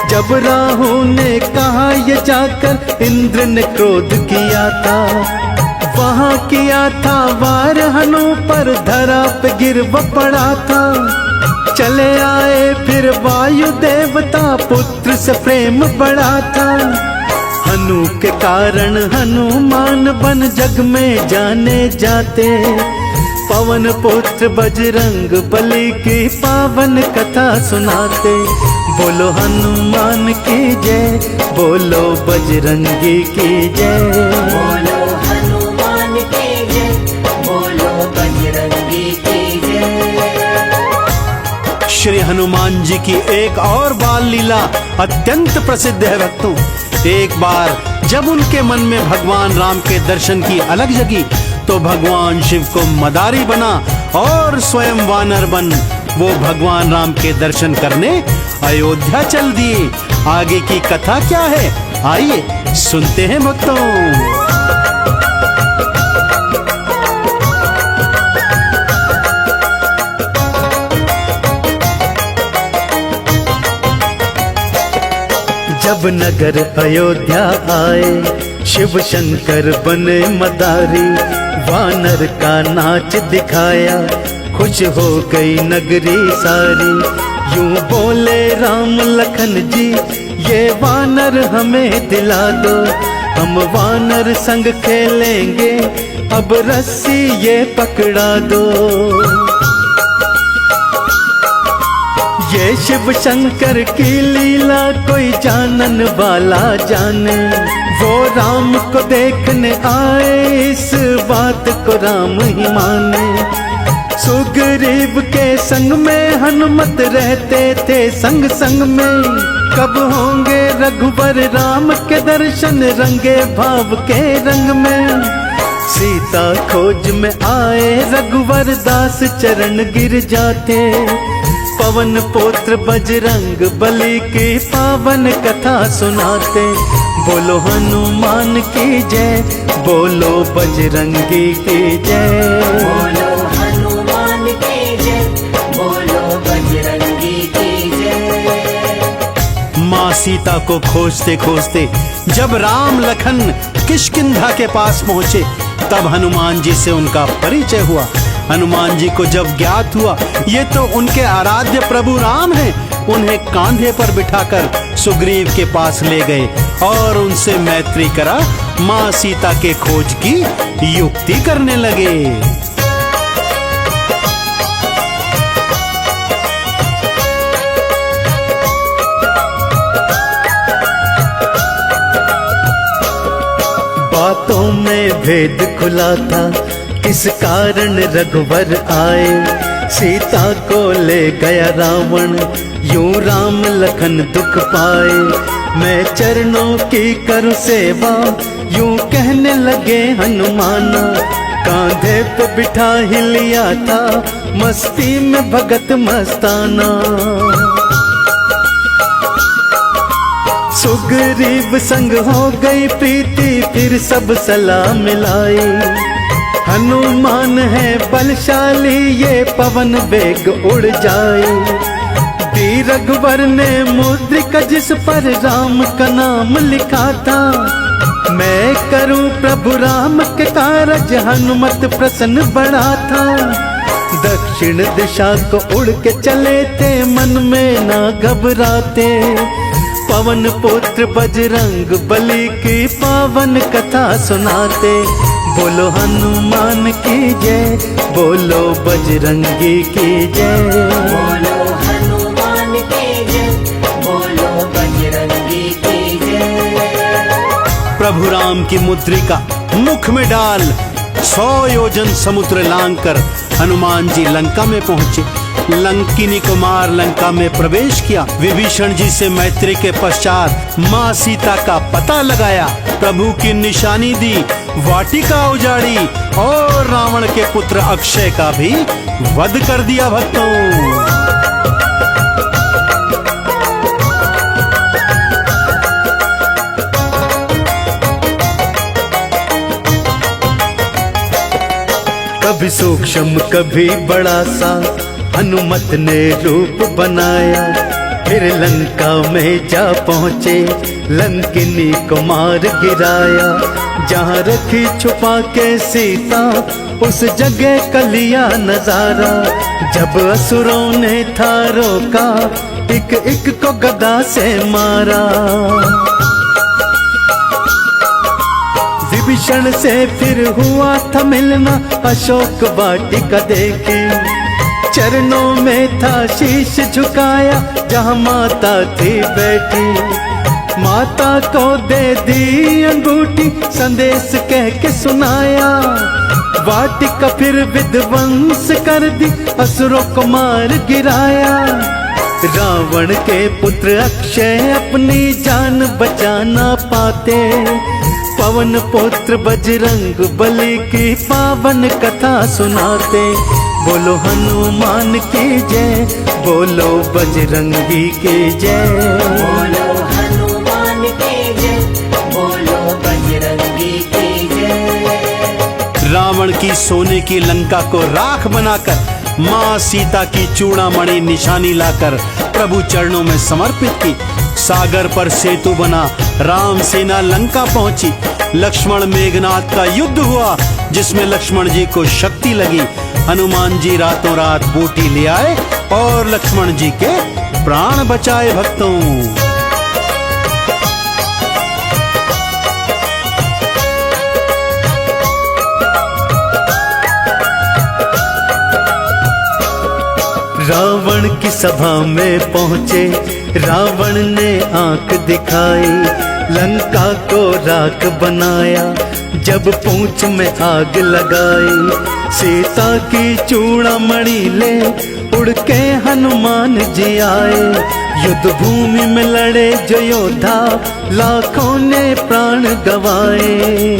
जब राहु ने कहा ये जाकर, इंद्र ने क्रोध किया था। वहां किया था वार हनु पर, धरा पे गिर वो पड़ा था। चले आए फिर वायु देवता, पुत्र से प्रेम बढ़ा था। हनु के कारण हनुमान बन जग में जाने जाते। पवन पुत्र बजरंग बली की पावन कथा सुनाते। बोलो हनुमान की जय, बोलो बजरंगी की जय। बोलो हनुमान की जय, बोलो बजरंगी की जय। श्री हनुमान जी की एक और बाल लीला अत्यंत प्रसिद्ध है भक्तों। एक बार जब उनके मन में भगवान राम के दर्शन की अलग जगी, तो भगवान शिव को मदारी बना और स्वयं वानर बन वो भगवान राम के दर्शन करने अयोध्या चल दिए। आगे की कथा क्या है, आइए सुनते हैं भक्तों। जब नगर अयोध्या आए, शिव शंकर बने मदारी। वानर का नाच दिखाया, खुश हो गई नगरी सारी। यूं बोले राम लखन जी, ये वानर हमें दिला दो। हम वानर संग खेलेंगे, अब रस्सी ये पकड़ा दो। ये शिव शंकर की लीला कोई जानन वाला जाने। वो राम को देखने आए, इस बात को राम ही माने। सुग्रीव के संग में हनुमत रहते थे संग संग में। कब होंगे रघुवर राम के दर्शन, रंगे भाव के रंग में। सीता खोज में आए, रघुवर दास चरण गिर जाते। पवन पुत्र बजरंग बली की पावन कथा सुनाते। बोलो हनुमान की जय, बोलो बजरंगी की जय। बोलो हनुमान की जय, बोलो बजरंगी की जय। माँ सीता को खोजते खोजते जब राम लखन किष्किंधा के पास पहुंचे, तब हनुमान जी से उनका परिचय हुआ। हनुमान जी को जब ज्ञात हुआ ये तो उनके आराध्य प्रभु राम हैं, उन्हें कांधे पर बिठाकर सुग्रीव के पास ले गए और उनसे मैत्री करा। माँ सीता के खोज की युक्ति करने लगे। बातों में भेद खुला था, किस कारण रघुवर आए। सीता को ले गया रावण, यूं राम लखन दुख पाए। मैं चरणों की करूं सेवा, यूं कहने लगे हनुमाना। कांधे पे बिठा ही लिया था, मस्ती में भगत मस्ताना। सुग्रीव संग हो गई प्रीति, फिर सब सलाह मिलाई। हनुमान है बलशाली, ये पवन वेग उड़ जाए। दी रघुवर ने मुद्रिका जिस पर राम का नाम लिखा था। मैं करूं प्रभु राम के कारज, हनुमत प्रसन्न बड़ा था। दक्षिण दिशा को उड़ के चले थे, मन में ना घबराते। पवन पुत्र बजरंग बली की पावन कथा सुनाते। बोलो हनुमान की जय, बोलो बजरंगी की जय। बोलो हनुमान की जय, बोलो बजरंगी की जय। प्रभु राम की मुद्रिका मुख में डाल 100 योजन समुद्र लांघकर हनुमान जी लंका में पहुंचे। लंकिनी कुमार लंका में प्रवेश किया। विभीषण जी से मैत्री के पश्चात माँ सीता का पता लगाया, प्रभु की निशानी दी, वाटिका उजाड़ी और रावण के पुत्र अक्षय का भी वध कर दिया। भक्तों, कभी सूक्ष्म कभी बड़ा सा हनुमत ने रूप बनाया। फिर लंका में जा पहुँचे, लंकिनी को मार गिराया। जहाँ रखी छुपा के सीता, उस जगह कलिया नजारा। जब असुरों ने था रोका, एक एक को गदा से मारा। विभीषण से फिर हुआ था मिलना, अशोक वाटिका देखी। चरणों में था शीश झुकाया, जहाँ माता थी बैठी। माता को दे दी अंगूठी, संदेश कह के सुनाया। वाटिका फिर विध्वंस कर दी, असुरों को मार गिराया। रावण के पुत्र अक्षय अपनी जान बचा ना पाते। पवन पुत्र बजरंग बली की पावन कथा सुनाते। बोलो हनुमान की जय, बोलो बजरंगी की जय। बोलो हनुमान की जय, बोलो बजरंगी की जय। रावण की सोने की लंका को राख बनाकर माँ सीता की चूड़ामणि निशानी लाकर प्रभु चरणों में समर्पित की। सागर पर सेतु बना, राम सेना लंका पहुंची। लक्ष्मण मेघनाथ का युद्ध हुआ, जिसमें लक्ष्मण जी को शक्ति लगी। हनुमान जी रातों रात बूटी ले आए और लक्ष्मण जी के प्राण बचाए। भक्तों, रावण की सभा में पहुँचे, रावण ने आंख दिखाई। लंका को राख बनाया, जब पूंछ में आग लगाई। सीता की चूड़ामणि ले उड़ के हनुमान जी आए। युद्ध भूमि में लड़े जो योद्धा, लाखों ने प्राण गवाए।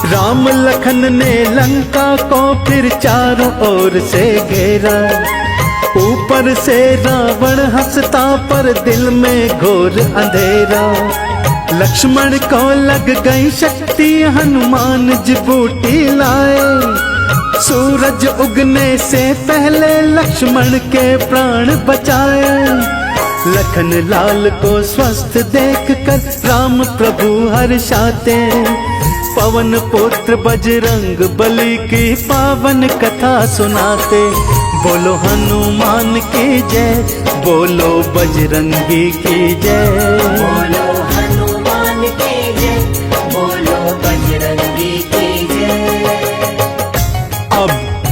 राम लखन ने लंका को फिर चारों ओर से घेरा। ऊपर से रावण हंसता, पर दिल में घोर अंधेरा। लक्ष्मण को लग गई शक्ति, हनुमान जी बूटी लाए। सूरज उगने से पहले लक्ष्मण के प्राण बचाए। लखन लाल को स्वस्थ देखकर राम प्रभु हर्षाते। पवन पुत्र बजरंग बली की पावन कथा सुनाते। बोलो हनुमान की जय, बोलो बजरंगी की जय। बोलो हनुमान की जय, बोलो बजरंगी की जय। अब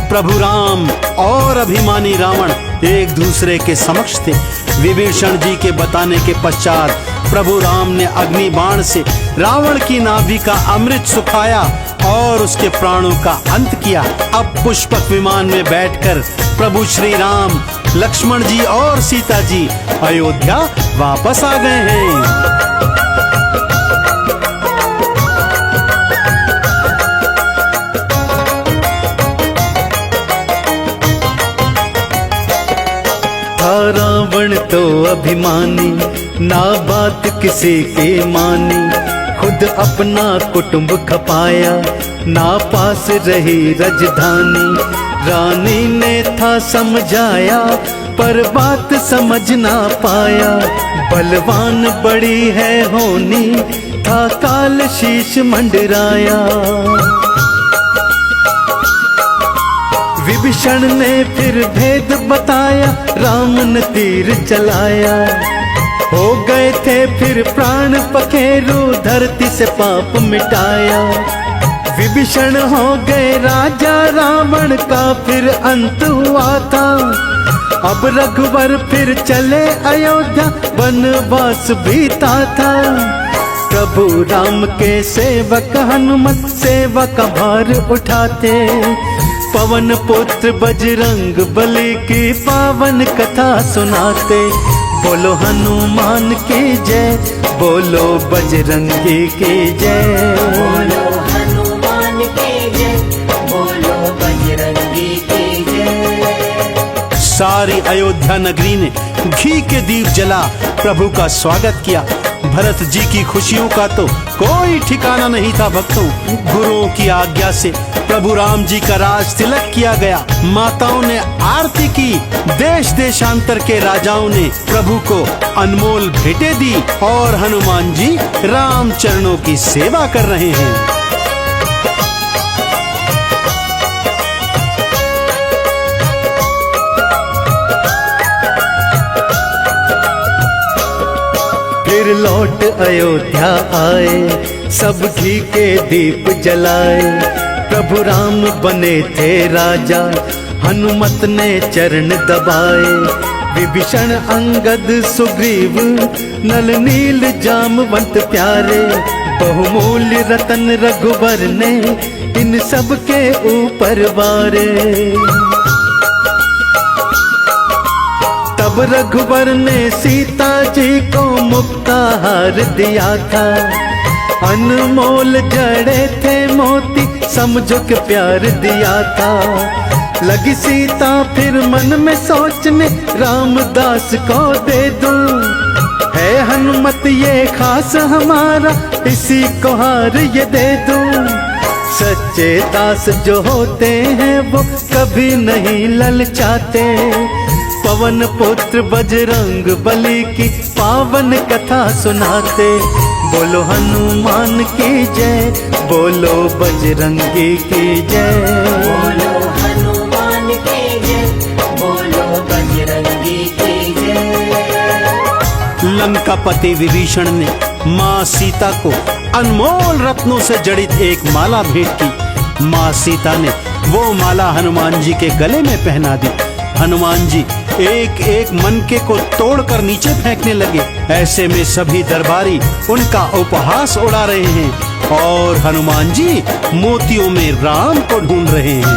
प्रभु राम और अभिमानी रावण एक दूसरे के समक्ष थे। विभीषण जी के बताने के पश्चात प्रभु राम ने अग्नि बाण से रावण की नाभि का अमृत सुखाया और उसके प्राणों का अंत किया। अब पुष्पक विमान में बैठकर प्रभु श्री राम, लक्ष्मण जी और सीता जी अयोध्या वापस आ गए हैं। रावण तो अभिमानी, ना बात किसी की मानी। खुद अपना कुटुंब खपाया, ना पास रही राजधानी। रानी ने था समझाया, पर बात समझ ना पाया, बलवान बड़ी है होनी था काल शीश मंडराया। विभीषण ने फिर भेद बताया, राम ने तीर चलाया। हो गए थे फिर प्राण पखेरु, धरती से पाप मिटाया। विभीषण हो गए राजा, रावण का फिर अंत हुआ था। अब रघुवर फिर चले अयोध्या, वनवास बीता था। प्रभु राम के सेवक हनुमत सेवा का भार उठाते, पवन पुत्र बजरंग बली की पावन कथा सुनाते। बोलो हनुमान की जय, बोलो बजरंगी की जय। बोलो हनुमान की जय, बोलो बजरंगी की जय। सारी अयोध्या नगरी ने घी के दीप जला प्रभु का स्वागत किया। भरत जी की खुशियों का तो कोई ठिकाना नहीं था भक्तों। गुरुओं की आज्ञा से प्रभु राम जी का राज तिलक किया गया। माताओं ने आरती की, देश देशांतर के राजाओं ने प्रभु को अनमोल भेंटें दी और हनुमान जी राम चरणों की सेवा कर रहे हैं। फिर लौट अयोध्या आए, सब घी के दीप जलाए। प्रभु राम बने थे राजा, हनुमत ने चरण दबाए। विभीषण अंगद सुग्रीव नल नील जामवंत प्यारे, बहुमूल्य रतन रघुवर ने इन सब के ऊपर वारे। तब रघुवर ने सीता जी को मुक्ताहार दिया था। अनमोल जड़े थे मोती, समझो के प्यार दिया था। लगी सीता फिर मन में सोचने, रामदास को दे दूं। है हनुमत ये खास हमारा, इसी को हार ये दे दूं। सच्चे दास जो होते हैं वो कभी नहीं ललचाते। पवन पुत्र बजरंग बली की पावन कथा सुनाते। बोलो हनुमान की जय, बोलो बजरंगी की जय। बोलो हनुमान की जय, बोलो बजरंगी की जय। लंकापति विभीषण ने माँ सीता को अनमोल रत्नों से जड़ित एक माला भेंट की। माँ सीता ने वो माला हनुमान जी के गले में पहना दी। हनुमान जी एक एक मनके को तोड़कर नीचे फेंकने लगे। ऐसे में सभी दरबारी उनका उपहास उड़ा रहे हैं और हनुमान जी मोतियों में राम को ढूंढ रहे हैं।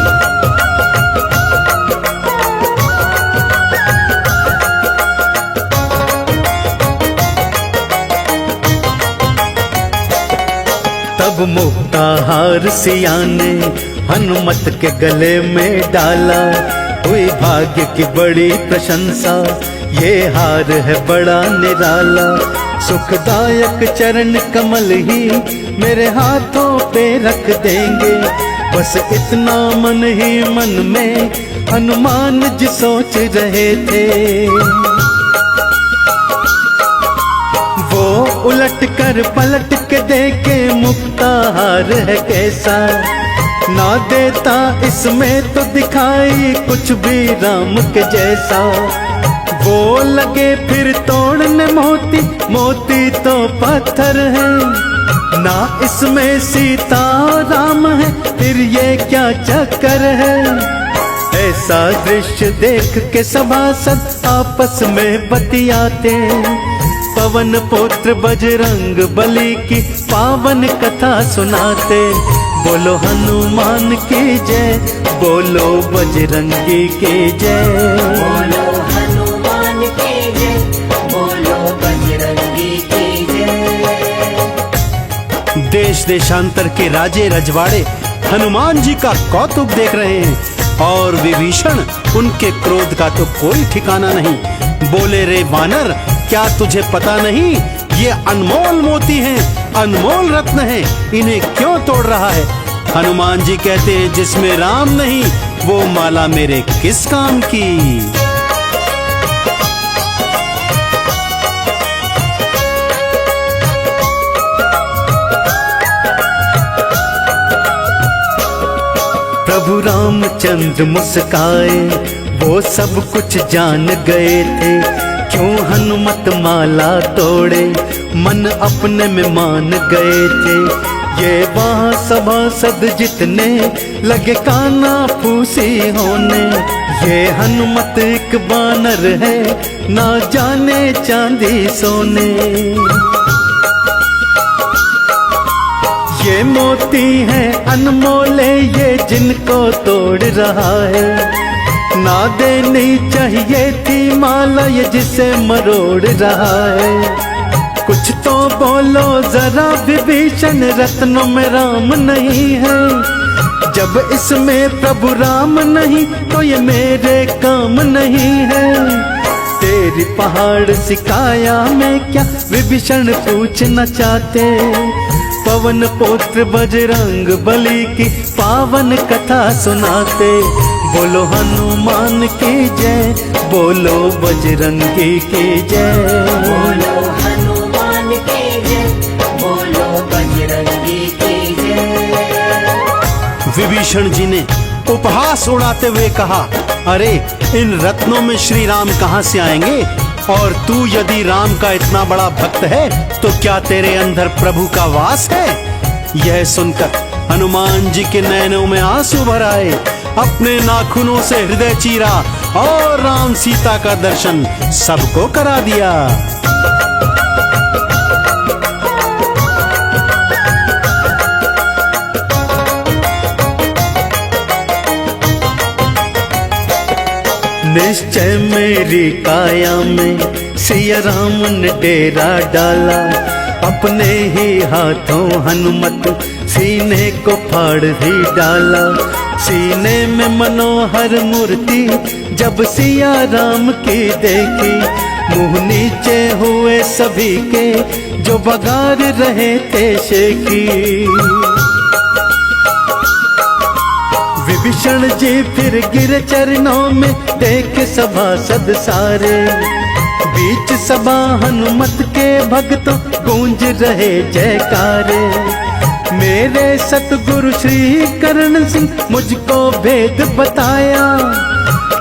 तब मुक्ताहार सिया ने हनुमत के गले में डाला। हुई भाग्य की बड़ी प्रशंसा, ये हार है बड़ा निराला। सुखदायक चरण कमल ही मेरे हाथों पे रख देंगे। बस इतना मन ही मन में हनुमान जी सोच रहे थे। वो उलट कर पलट के देखे, मुक्ताहार है कैसा। ना देता इसमें तो दिखाई कुछ भी राम के जैसा। वो लगे फिर तोड़ने मोती, मोती तो पत्थर है। ना इसमें सीता राम है, फिर ये क्या चक्कर है। ऐसा दृश्य देख के सभासद आपस में बतियाते। पवन पुत्र बजरंग बली की पावन कथा सुनाते। बोलो हनुमान की जय, बोलो बजरंगी की जय। बोलो हनुमान की जय, बोलो बजरंगी की जय। देश देशांतर के राजे रजवाड़े हनुमान जी का कौतुक देख रहे हैं और विभीषण उनके क्रोध का तो कोई ठिकाना नहीं। बोले रे वानर, क्या तुझे पता नहीं ये अनमोल मोती हैं, अनमोल रत्न हैं, इन्हें क्यों तोड़ रहा है। हनुमान जी कहते हैं जिसमें राम नहीं वो माला मेरे किस काम की। प्रभु रामचंद्र मुस्काए, वो सब कुछ जान गए थे। क्यों हनुमत माला तोड़े, मन अपने में मान गए थे। ये वहाँ सभासद जितने लगे काना फूसी होने, ये हनुमत एक बानर है, ना जाने चांदी सोने। ये मोती है अनमोले, ये जिनको तोड़ रहा है। ना देनी चाहिए थी माला, ये जिसे मरोड़ रहा है। कुछ तो बोलो जरा विभीषण, रत्नों में राम नहीं है। जब इसमें प्रभु राम नहीं, तो ये मेरे काम नहीं है। तेरी पहाड़ सिकाया में क्या विभीषण पूछना चाहते। पवन पुत्र बजरंग बली की पावन कथा सुनाते। बोलो हनुमान की जय, बोलो बजरंगी की जय। बोलो हनुमान की जय, बोलो बजरंगी की जय। विभीषण जी ने उपहास उड़ाते हुए कहा, अरे इन रत्नों में श्री राम कहाँ से आएंगे? और तू यदि राम का इतना बड़ा भक्त है, तो क्या तेरे अंदर प्रभु का वास है? यह सुनकर हनुमान जी के नैनों में आंसू भर आए। अपने नाखूनों से हृदय चीरा और राम सीता का दर्शन सबको करा दिया। निश्चय मेरी काया में सिया राम ने डेरा डाला। अपने ही हाथों हनुमत सीने को फाड़ ही डाला। सीने में मनोहर मूर्ति जब सिया राम की देखी, मुंह नीचे हुए सभी के जो बगार रहे थे शेखी। विभीषण जी फिर गिर चरणों में, देख सभासद सारे। बीच सभा हनुमत के भक्तों गूंज रहे जयकारे। मेरे सतगुरु श्री करण सिंह मुझको भेद बताया।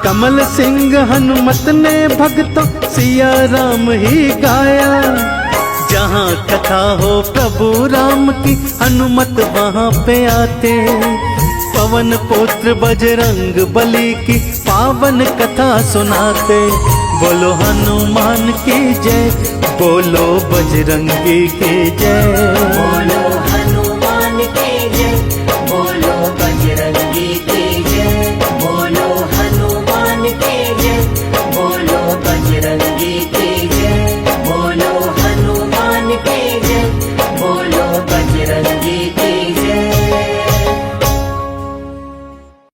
कमल सिंह हनुमत ने भक्तों सिया राम ही गाया। जहाँ कथा हो प्रभु राम की, हनुमत वहाँ पे आते। पवन पुत्र बजरंग बली की पावन कथा सुनाते। बोलो हनुमान की जय, बोलो बजरंगी की जय। बोलो